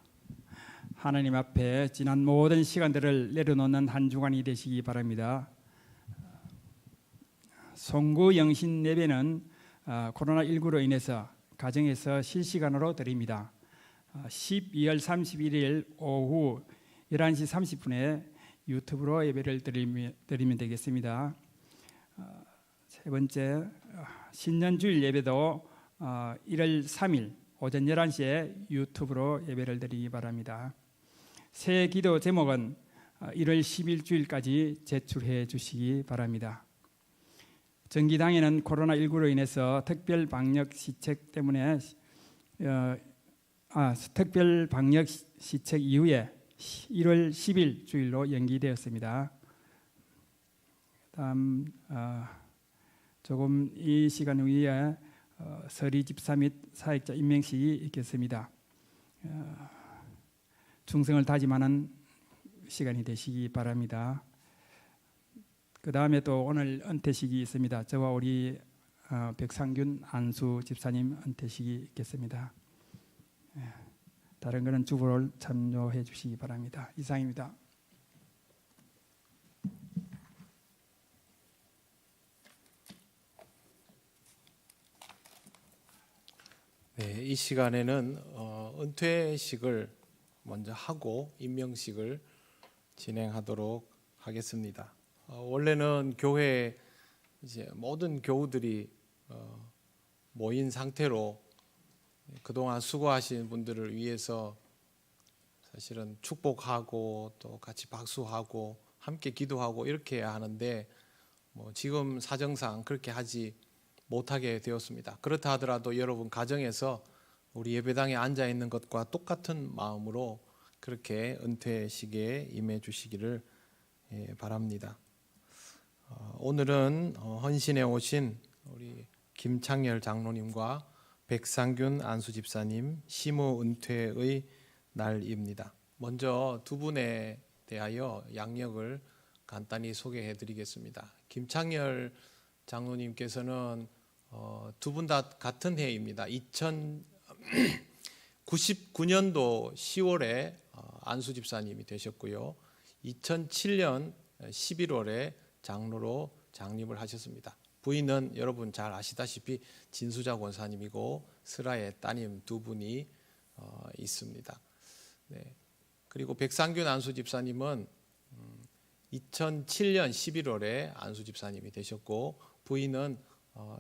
하나님 앞에 지난 모든 시간들을 내려놓는 한 주간이 되시기 바랍니다. 송구 영신 예배는 코로나19로 인해서 가정에서 실시간으로 드립니다. 12월 31일 오후 11시 30분에 유튜브로 예배를 드리면 되겠습니다. 세 번째, 신년주일 예배도 1월 3일 오전 11시에 유튜브로 예배를 드리기 바랍니다. 새 기도 제목은 1월 10일 주일까지 제출해 주시기 바랍니다. 정기당에는 코로나19로 인해서 특별 방역 시책 때문에 특별 방역 시책 이후에 1월 10일 주일로 연기되었습니다. 다음 조금 이 시간 후에 서리 집사 및 사역자 임명식이 있겠습니다. 충성을 다짐하는 시간이 되시기 바랍니다. 그 다음에 또 오늘 은퇴식이 있습니다. 저와 우리 백상균 안수 집사님 은퇴식이 있겠습니다. 다른 것은 주보를 참조해 주시기 바랍니다. 이상입니다. 네, 이 시간에는 은퇴식을 먼저 하고 임명식을 진행하도록 하겠습니다. 원래는 교회 이제 모든 교우들이 모인 상태로 그동안 수고하신 분들을 위해서 사실은 축복하고 또 같이 박수하고 함께 기도하고 이렇게 해야 하는데 지금 사정상 그렇게 하지 못하게 되었습니다. 그렇다 하더라도 여러분 가정에서 우리 예배당에 앉아 있는 것과 똑같은 마음으로 그렇게 은퇴식에 임해 주시기를 바랍니다. 오늘은 헌신에 오신 우리 김창열 장로님과 백상균 안수 집사님 시무 은퇴의 날입니다. 먼저 두 분에 대하여 양력을 간단히 소개해 드리겠습니다. 김창열 장로님께서는 두 분 다 같은 해입니다. 1999년도 10월에 안수 집사님이 되셨고요. 2007년 11월에 장로로 장립을 하셨습니다. 부인은 여러분 잘 아시다시피 진수자 권사님이고 슬아의 따님 두 분이 있습니다. 네. 그리고 백상균 안수 집사님은 2007년 11월에 안수 집사님이 되셨고 부인은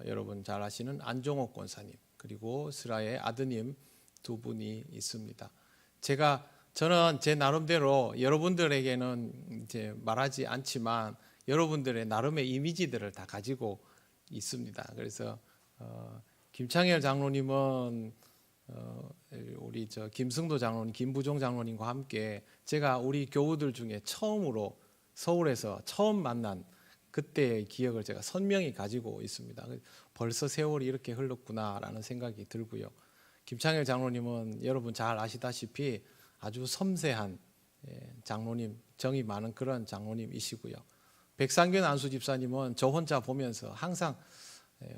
여러분 잘 아시는 안종옥 권사님 그리고 슬아의 아드님 두 분이 있습니다. 저는 제 나름대로 여러분들에게는 이제 말하지 않지만 여러분들의 나름의 이미지들을 다 가지고 있습니다. 그래서 김창열 장로님은 우리 김승도 장로님, 김부종 장로님과 함께 제가 우리 교우들 중에 처음으로 서울에서 처음 만난 그때의 기억을 제가 선명히 가지고 있습니다. 벌써 세월이 이렇게 흘렀구나라는 생각이 들고요. 김창열 장로님은 여러분 잘 아시다시피 아주 섬세한 장로님, 정이 많은 그런 장로님이시고요. 백상균 안수 집사님은 저 혼자 보면서 항상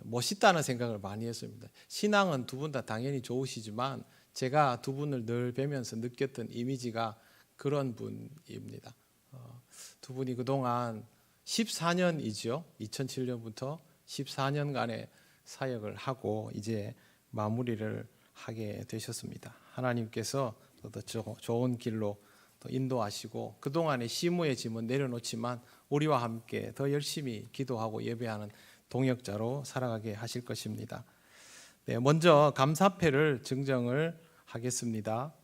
멋있다는 생각을 많이 했습니다. 신앙은 두 분 다 당연히 좋으시지만 제가 두 분을 늘 뵈면서 느꼈던 이미지가 그런 분입니다. 두 분이 그동안 14년이죠. 2007년부터 14년간의 사역을 하고 이제 마무리를 하게 되셨습니다. 하나님께서 더 좋은 길로 더 인도하시고 그동안의 시무의 짐은 내려놓지만 우리와 함께 더 열심히 기도하고 예배하는 동역자로 살아가게 하실 것입니다. 네, 먼저 감사패를 증정을 하겠습니다.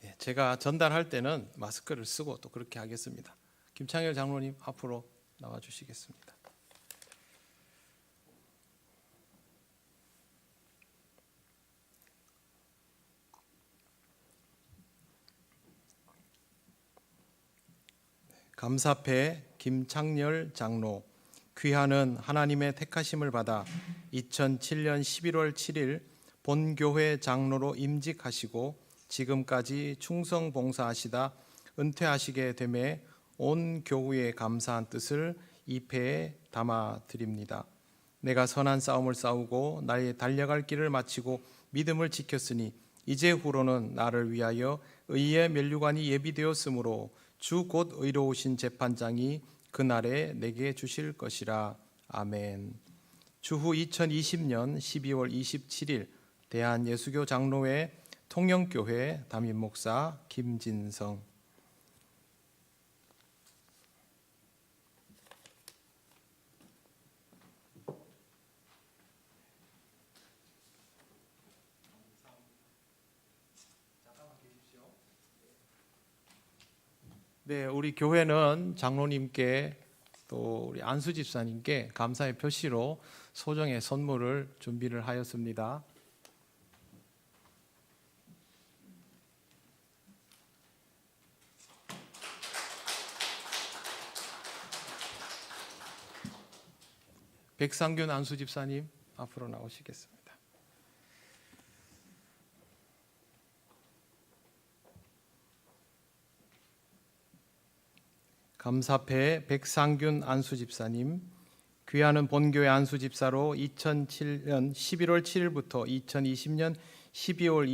네, 제가 전달할 때는 마스크를 쓰고 또 그렇게 하겠습니다. 김창열 장로님 앞으로 나와 주시겠습니다. 감사패 김창열 장로 귀하는 하나님의 택하심을 받아 2007년 11월 7일 본교회 장로로 임직하시고 지금까지 충성 봉사하시다 은퇴하시게 됨에 온 교우의 감사한 뜻을 잎에 담아 드립니다. 내가 선한 싸움을 싸우고 나의 달려갈 길을 마치고 믿음을 지켰으니 이제후로는 나를 위하여 의의 면류관이 예비되었으므로 주 곧 의로우신 재판장이 그날에 내게 주실 것이라. 아멘. 주후 2020년 12월 27일 대한예수교 장로회 통영교회 담임 목사 김진성. 네, 우리 교회는 장로님께 또 우리 안수 집사님께 감사의 표시로 소정의 선물을 준비를 하였습니다. 백상균 안수 집사님 앞으로 나오시겠습니다. 감사패 백상균 안수 집사님, 귀하는 본교회 안수 집사로 2007년 11월 7일부터 2020년 12월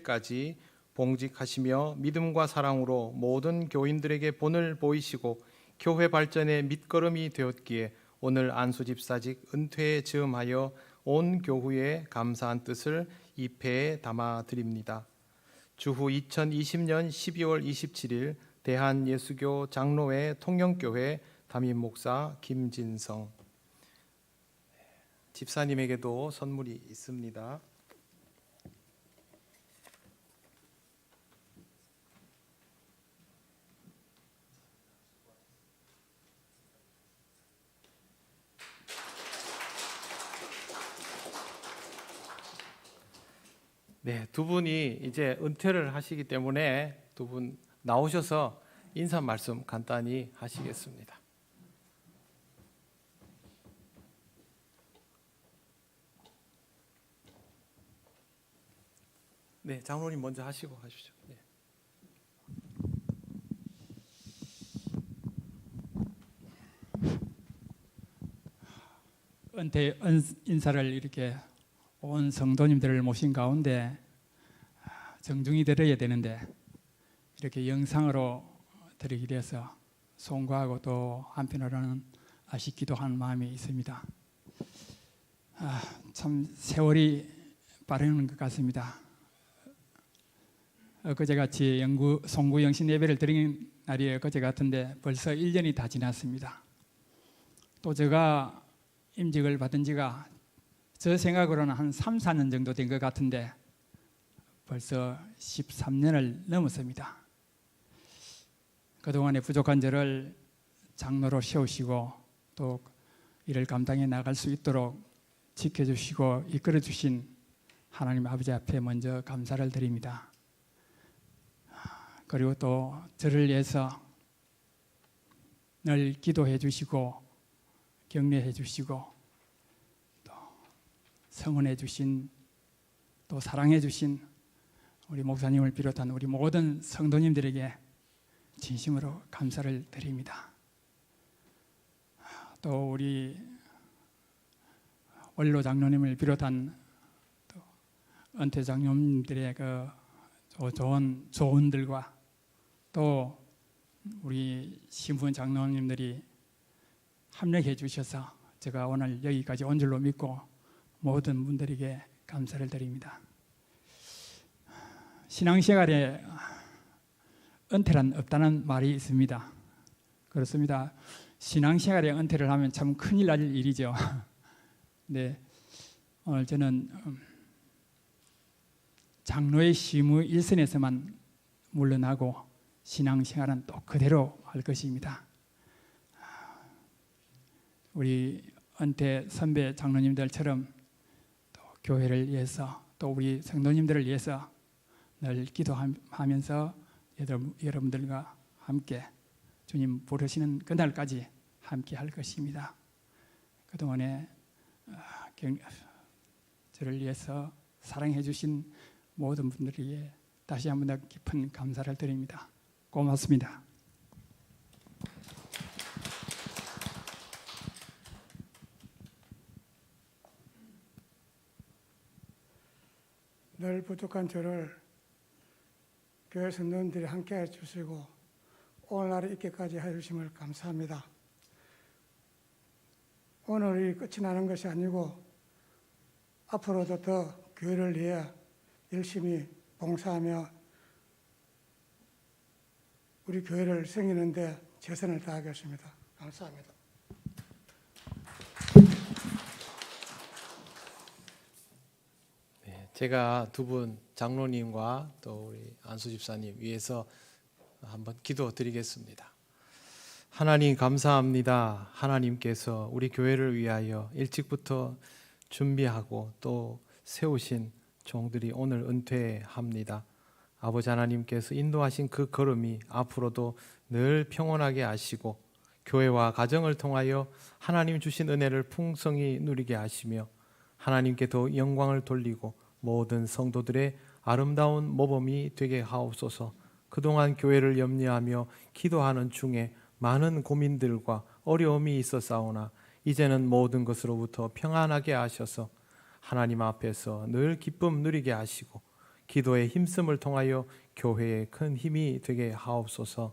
27일까지 봉직하시며 믿음과 사랑으로 모든 교인들에게 본을 보이시고 교회 발전의 밑거름이 되었기에 오늘 안수 집사직 은퇴에 즈음하여 온 교회에 감사한 뜻을 이 패에 담아 드립니다. 주후 2020년 12월 27일 대한예수교 장로회 통영교회 담임 목사 김진성. 집사님에게도 선물이 있습니다. 네, 두 분이 이제 은퇴를 하시기 때문에 두 분 나오셔서 인사 말씀 간단히 하시겠습니다. 네, 장로님 먼저 하시고 가십시오. 네. 은퇴 인사를 이렇게 온 성도님들을 모신 가운데 정중히 드려야 되는데 이렇게 영상으로 드리기로 해서 송구하고 또 한편으로는 아쉽기도 한 마음이 있습니다. 참 세월이 빠르는 것 같습니다. 엊그제같이 송구 영신 예배를 드린 날이 엊그제 같은데 벌써 1년이 다 지났습니다. 또 제가 임직을 받은 지가 저 생각으로는 한 3, 4년 정도 된 것 같은데 벌써 13년을 넘었습니다. 그동안의 부족한 저를 장로로 세우시고 또 이를 감당해 나갈 수 있도록 지켜주시고 이끌어주신 하나님 아버지 앞에 먼저 감사를 드립니다. 그리고 또 저를 위해서 늘 기도해 주시고 격려해 주시고 또 성원해 주신 또 사랑해 주신 우리 목사님을 비롯한 우리 모든 성도님들에게 진심으로 감사를 드립니다. 또 우리 원로 장로님을 비롯한 또 은퇴 장로님들의 그 좋은 조언들과 또 우리 신분 장로님들이 합력해 주셔서 제가 오늘 여기까지 온 줄로 믿고 모든 분들에게 감사를 드립니다. 신앙생활에 은퇴란 없다는 말이 있습니다. 그렇습니다. 신앙생활에 은퇴를 하면 참 큰일 날 일이죠. 네, 오늘 저는 장로의 시무 일선에서만 물러나고 신앙생활은 또 그대로 할 것입니다. 우리 은퇴 선배 장로님들처럼 또 교회를 위해서 또 우리 성도님들을 위해서 늘 기도하면서 여러분들과 함께 주님 부르시는 그날까지 함께 할 것입니다. 그동안에 저를 위해서 사랑해 주신 모든 분들에게 다시 한번 더 깊은 감사를 드립니다. 고맙습니다. 늘 부족한 저를 교회 성도님들이 함께 해주시고 오늘날에 있기까지 해주심을 감사합니다. 오늘이 끝이 나는 것이 아니고 앞으로도 더 교회를 위해 열심히 봉사하며 우리 교회를 섬기는데 최선을 다하겠습니다. 감사합니다. 제가 두 분 장로님과 또 우리 안수 집사님 위해서 한번 기도드리겠습니다. 하나님 감사합니다. 하나님께서 우리 교회를 위하여 일찍부터 준비하고 또 세우신 종들이 오늘 은퇴합니다. 아버지 하나님께서 인도하신 그 걸음이 앞으로도 늘 평온하게 하시고 교회와 가정을 통하여 하나님 주신 은혜를 풍성히 누리게 하시며 하나님께 더 영광을 돌리고 모든 성도들의 아름다운 모범이 되게 하옵소서. 그동안 교회를 염려하며 기도하는 중에 많은 고민들과 어려움이 있었사오나 이제는 모든 것으로부터 평안하게 하셔서 하나님 앞에서 늘 기쁨 누리게 하시고 기도의 힘씀을 통하여 교회에 큰 힘이 되게 하옵소서.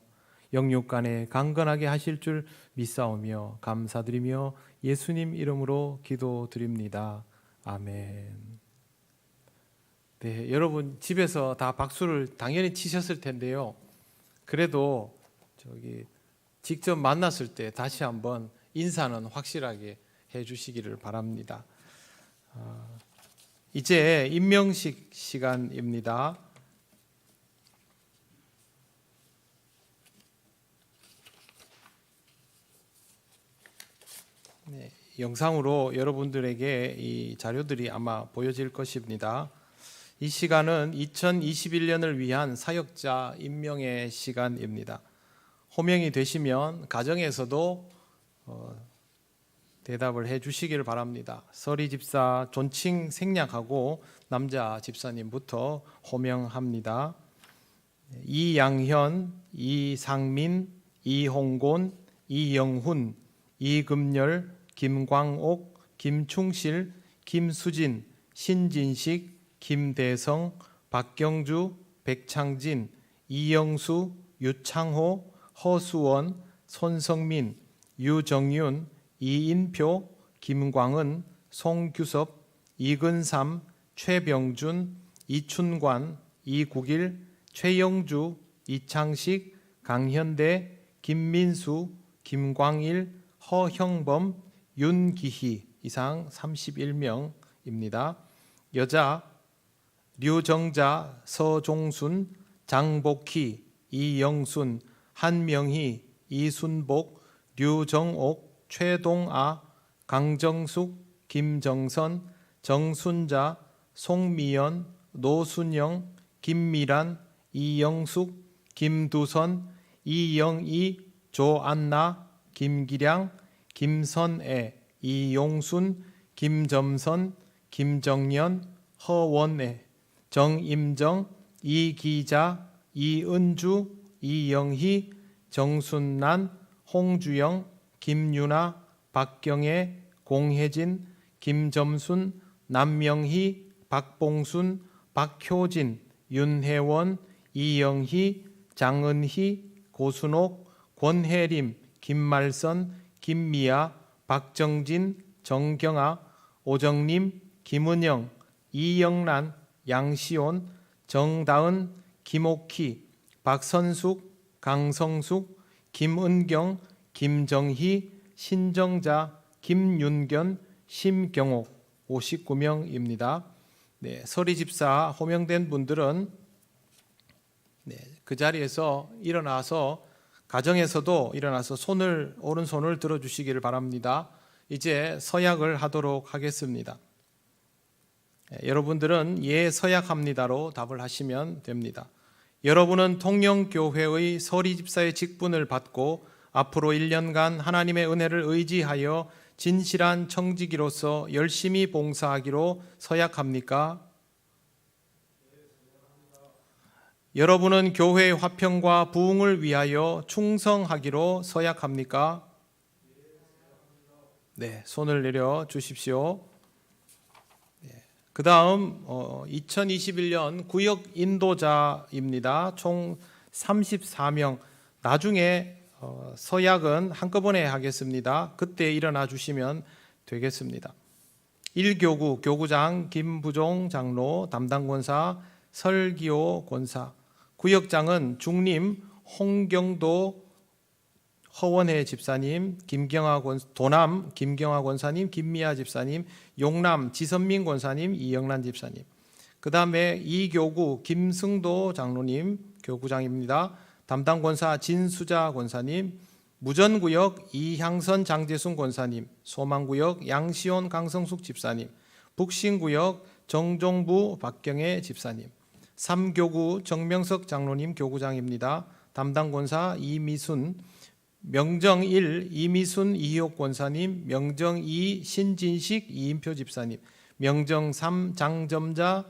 영육간에 강건하게 하실 줄 믿사오며 감사드리며 예수님 이름으로 기도드립니다. 아멘. 네, 여러분 집에서 다 박수를 당연히 치셨을 텐데요. 그래도 직접 만났을 때 다시 한번 인사는 확실하게 해주시기를 바랍니다. 이제 임명식 시간입니다. 네, 영상으로 여러분들에게 이 자료들이 아마 보여질 것입니다. 이 시간은 2021년을 위한 사역자 임명의 시간입니다. 호명이 되시면 가정에서도 대답을 해 주시기를 바랍니다. 서리 집사 존칭 생략하고 남자 집사님부터 호명합니다. 이양현, 이상민, 이홍곤, 이영훈, 이금열, 김광옥, 김충실, 김수진, 신진식, 김대성, 박경주, 백창진, 이영수, 유창호, 허수원, 손성민, 유정윤, 이인표, 김광은, 송규섭, 이근삼, 최병준, 이춘관, 이국일, 최영주, 이창식, 강현대, 김민수, 김광일, 허형범, 윤기희 이상 31명입니다. 여자 류정자, 서종순, 장복희, 이영순, 한명희, 이순복, 류정옥, 최동아, 강정숙, 김정선, 정순자, 송미연, 노순영, 김미란, 이영숙, 김두선, 이영희, 조안나, 김기량, 김선애, 이용순, 김점선, 김정연, 허원애, 정임정, 이기자, 이은주, 이영희, 정순난, 홍주영, 김유나, 박경애, 공혜진, 김점순, 남명희, 박봉순, 박효진, 윤혜원, 이영희, 장은희, 고순옥, 권혜림, 김말선, 김미아, 박정진, 정경아, 오정림, 김은영, 이영란, 양시온, 정다은, 김옥희, 박선숙, 강성숙, 김은경, 김정희, 신정자, 김윤견, 심경옥 59명입니다. 네, 서리 집사 호명된 분들은 그 자리에서 일어나서 가정에서도 일어나서 오른손을 들어주시기를 바랍니다. 이제 서약을 하도록 하겠습니다. 여러분들은 예 서약합니다로 답을 하시면 됩니다. 여러분은 통영교회의 서리 집사의 직분을 받고 앞으로 1년간 하나님의 은혜를 의지하여 진실한 청지기로서 열심히 봉사하기로 서약합니까? 여러분은 교회의 화평과 부흥을 위하여 충성하기로 서약합니까? 네, 손을 내려 주십시오. 그 다음 2021년 구역 인도자입니다. 총 34명. 나중에 서약은 한꺼번에 하겠습니다. 그때 일어나 주시면 되겠습니다. 1교구 교구장 김부종 장로, 담당 권사 설기호 권사, 구역장은 중림 홍경도 허원혜 집사님, 도남 김경화 권사님, 김미아 집사님, 용남 지선민 권사님, 이영란 집사님. 그 다음에 2교구 김승도 장로님 교구장입니다. 담당 권사 진수자 권사님, 무전구역 이향선 장재순 권사님, 소망구역 양시온 강성숙 집사님, 북신구역 정종부 박경애 집사님, 3교구 정명석 장로님 교구장입니다. 담당 권사 이미순, 명정 1 이미순 이희옥 권사님, 명정 2 신진식 이인표 집사님, 명정 3 장점자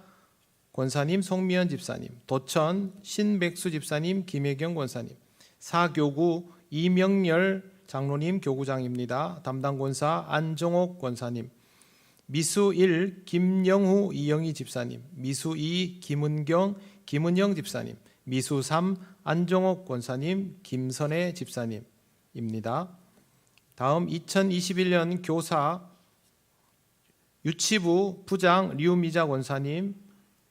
권사님 송미연 집사님, 도천 신백수 집사님 김혜경 권사님, 4교구 이명열 장로님 교구장입니다. 담당 권사 안정옥 권사님, 미수 1 김영후 이영희 집사님, 미수 2 김은경 김은영 집사님, 미수 3 안정옥 권사님, 김선혜 집사님입니다. 다음 2021년 교사 유치부 부장 류미자 권사님,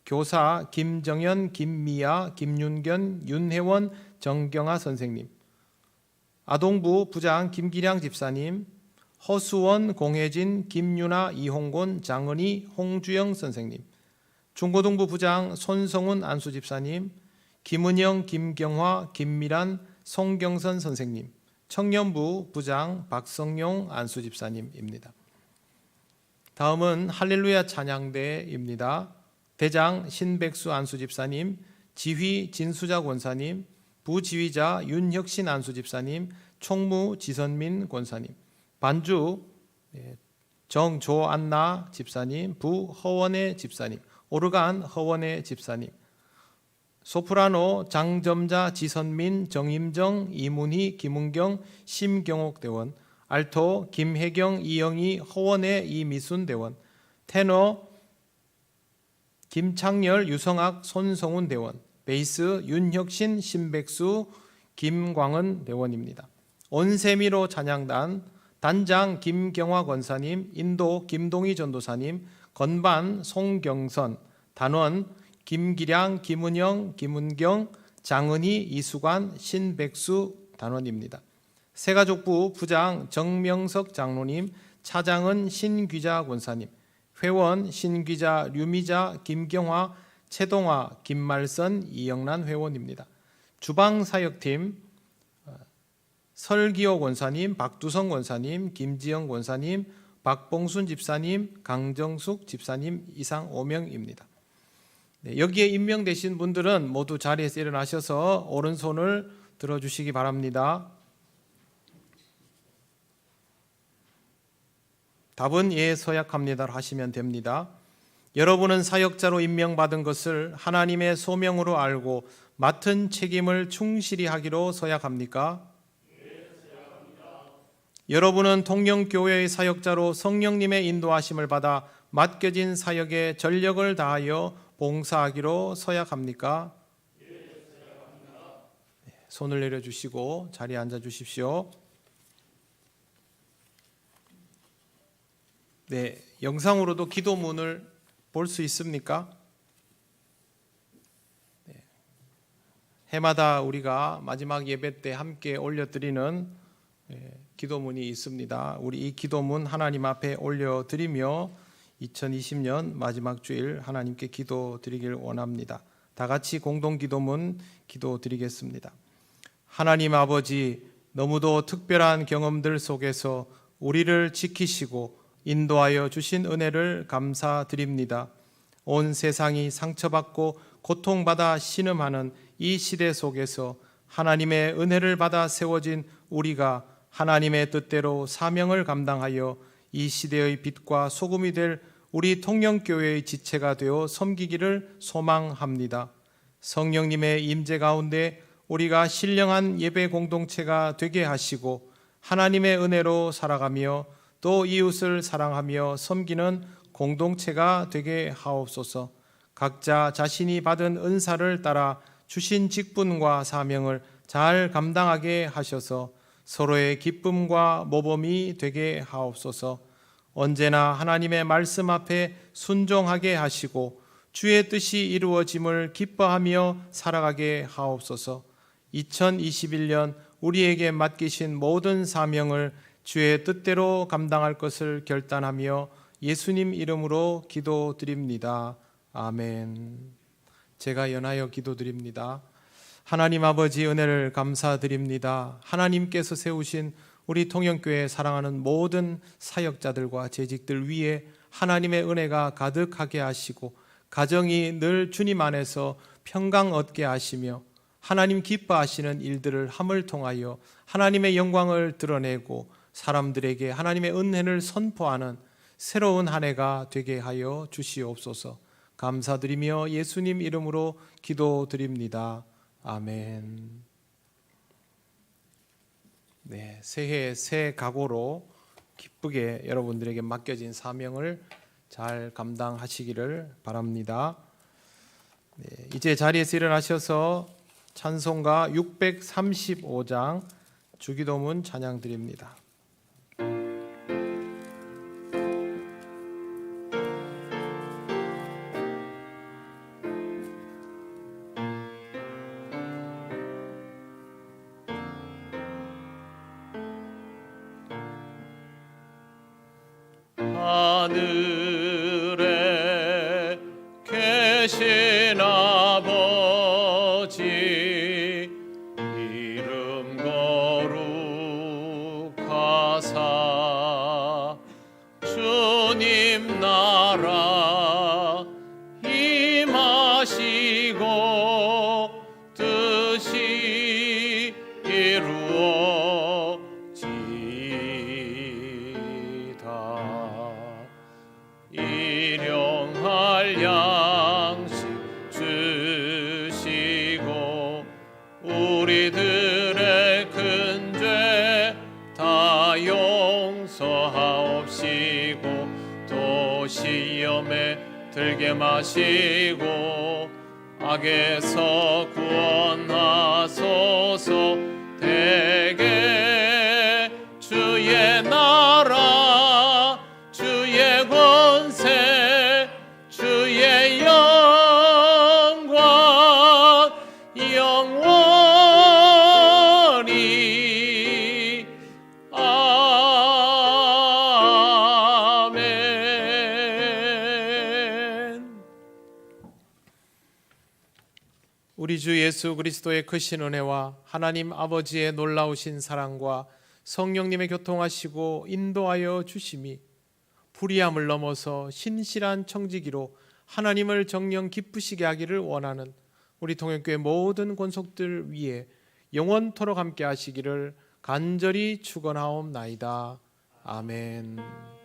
교사 김정현, 김미아, 김윤견, 윤혜원, 정경아 선생님, 아동부 부장 김기량 집사님, 허수원, 공혜진, 김유나, 이홍곤, 장은희, 홍주영 선생님, 중고등부 부장 손성훈 안수 집사님, 김은영, 김경화, 김미란, 송경선 선생님, 청년부 부장 박성용 안수 집사님입니다. 다음은 할렐루야 찬양대입니다. 대장 신백수 안수 집사님, 지휘 진수자 권사님, 부지휘자 윤혁신 안수 집사님, 총무 지선민 권사님, 반주 정조안나 집사님, 부허원의 집사님, 오르간 허원의 집사님, 소프라노 장점자 지선민, 정임정, 이문희, 김은경, 심경옥 대원, 알토 김혜경, 이영희, 허원의 이미순 대원, 테너 김창열, 유성학, 손성훈 대원, 베이스 윤혁신, 신백수, 김광은 대원입니다. 온세미로 찬양단 단장 김경화 권사님, 인도 김동희 전도사님, 건반 송경선, 단원 김기량, 김은영, 김은경, 장은희, 이수관, 신백수 단원입니다. 새가족부 부장 정명석 장로님, 차장은 신귀자 권사님, 회원 신귀자 류미자, 김경화, 최동화, 김말선, 이영란 회원입니다. 주방사역팀 설기호 권사님, 박두성 권사님, 김지영 권사님, 박봉순 집사님, 강정숙 집사님 이상 5명입니다. 여기에 임명되신 분들은 모두 자리에서 일어나셔서 오른손을 들어주시기 바랍니다. 답은 예, 서약합니다로 하시면 됩니다. 여러분은 사역자로 임명받은 것을 하나님의 소명으로 알고 맡은 책임을 충실히 하기로 서약합니까? 여러분은 통영교회의 사역자로 성령님의 인도하심을 받아 맡겨진 사역에 전력을 다하여 봉사하기로 서약합니까? 손을 내려주시고 자리에 앉아 주십시오. 네, 영상으로도 기도문을 볼 수 있습니까? 네. 해마다 우리가 마지막 예배 때 함께 올려드리는 기도문이 있습니다. 우리 이 기도문 하나님 앞에 올려드리며 2020년 마지막 주일 하나님께 기도드리길 원합니다. 다 같이 공동 기도문 기도드리겠습니다. 하나님 아버지, 너무도 특별한 경험들 속에서 우리를 지키시고 인도하여 주신 은혜를 감사드립니다. 온 세상이 상처받고 고통받아 신음하는 이 시대 속에서 하나님의 은혜를 받아 세워진 우리가 하나님의 뜻대로 사명을 감당하여 이 시대의 빛과 소금이 될 우리 통영교회의 지체가 되어 섬기기를 소망합니다. 성령님의 임재 가운데 우리가 신령한 예배 공동체가 되게 하시고 하나님의 은혜로 살아가며 또 이웃을 사랑하며 섬기는 공동체가 되게 하옵소서. 각자 자신이 받은 은사를 따라 주신 직분과 사명을 잘 감당하게 하셔서 서로의 기쁨과 모범이 되게 하옵소서. 언제나 하나님의 말씀 앞에 순종하게 하시고 주의 뜻이 이루어짐을 기뻐하며 살아가게 하옵소서. 2021년 우리에게 맡기신 모든 사명을 주의 뜻대로 감당할 것을 결단하며 예수님 이름으로 기도드립니다. 아멘. 제가 연하여 기도드립니다. 하나님 아버지, 은혜를 감사드립니다. 하나님께서 세우신 우리 통영교회 사랑하는 모든 사역자들과 재직들 위에 하나님의 은혜가 가득하게 하시고 가정이 늘 주님 안에서 평강 얻게 하시며 하나님 기뻐하시는 일들을 함을 통하여 하나님의 영광을 드러내고 사람들에게 하나님의 은혜를 선포하는 새로운 한 해가 되게 하여 주시옵소서. 감사드리며 예수님 이름으로 기도드립니다. 아멘. 네, 새해 새 각오로 기쁘게 여러분들에게 맡겨진 사명을 잘 감당하시기를 바랍니다. 네, 이제 자리에서 일어나셔서 찬송가 635장 주기도문 찬양 드립니다. 하늘에 계신 아버지 이름 거룩하사 주님 나라 임하시고 뜻이 이루어지다. 일용할 양식 주시고 우리들의 큰 죄 다 용서하옵시고 또 시험에 들게 마시고 악에서 구원하소서. 대개 주의 나라 주의 권세 주의 영광 영원히 아멘. 우리 주 예수 그리스도의 크신 은혜와 하나님 아버지의 놀라우신 사랑과 성령님의 교통하시고 인도하여 주심이 불의함을 넘어서 신실한 청지기로 하나님을 정령 기쁘시게 하기를 원하는 우리 통영교회 모든 권속들 위에 영원토록 함께 하시기를 간절히 축원하옵나이다. 아멘.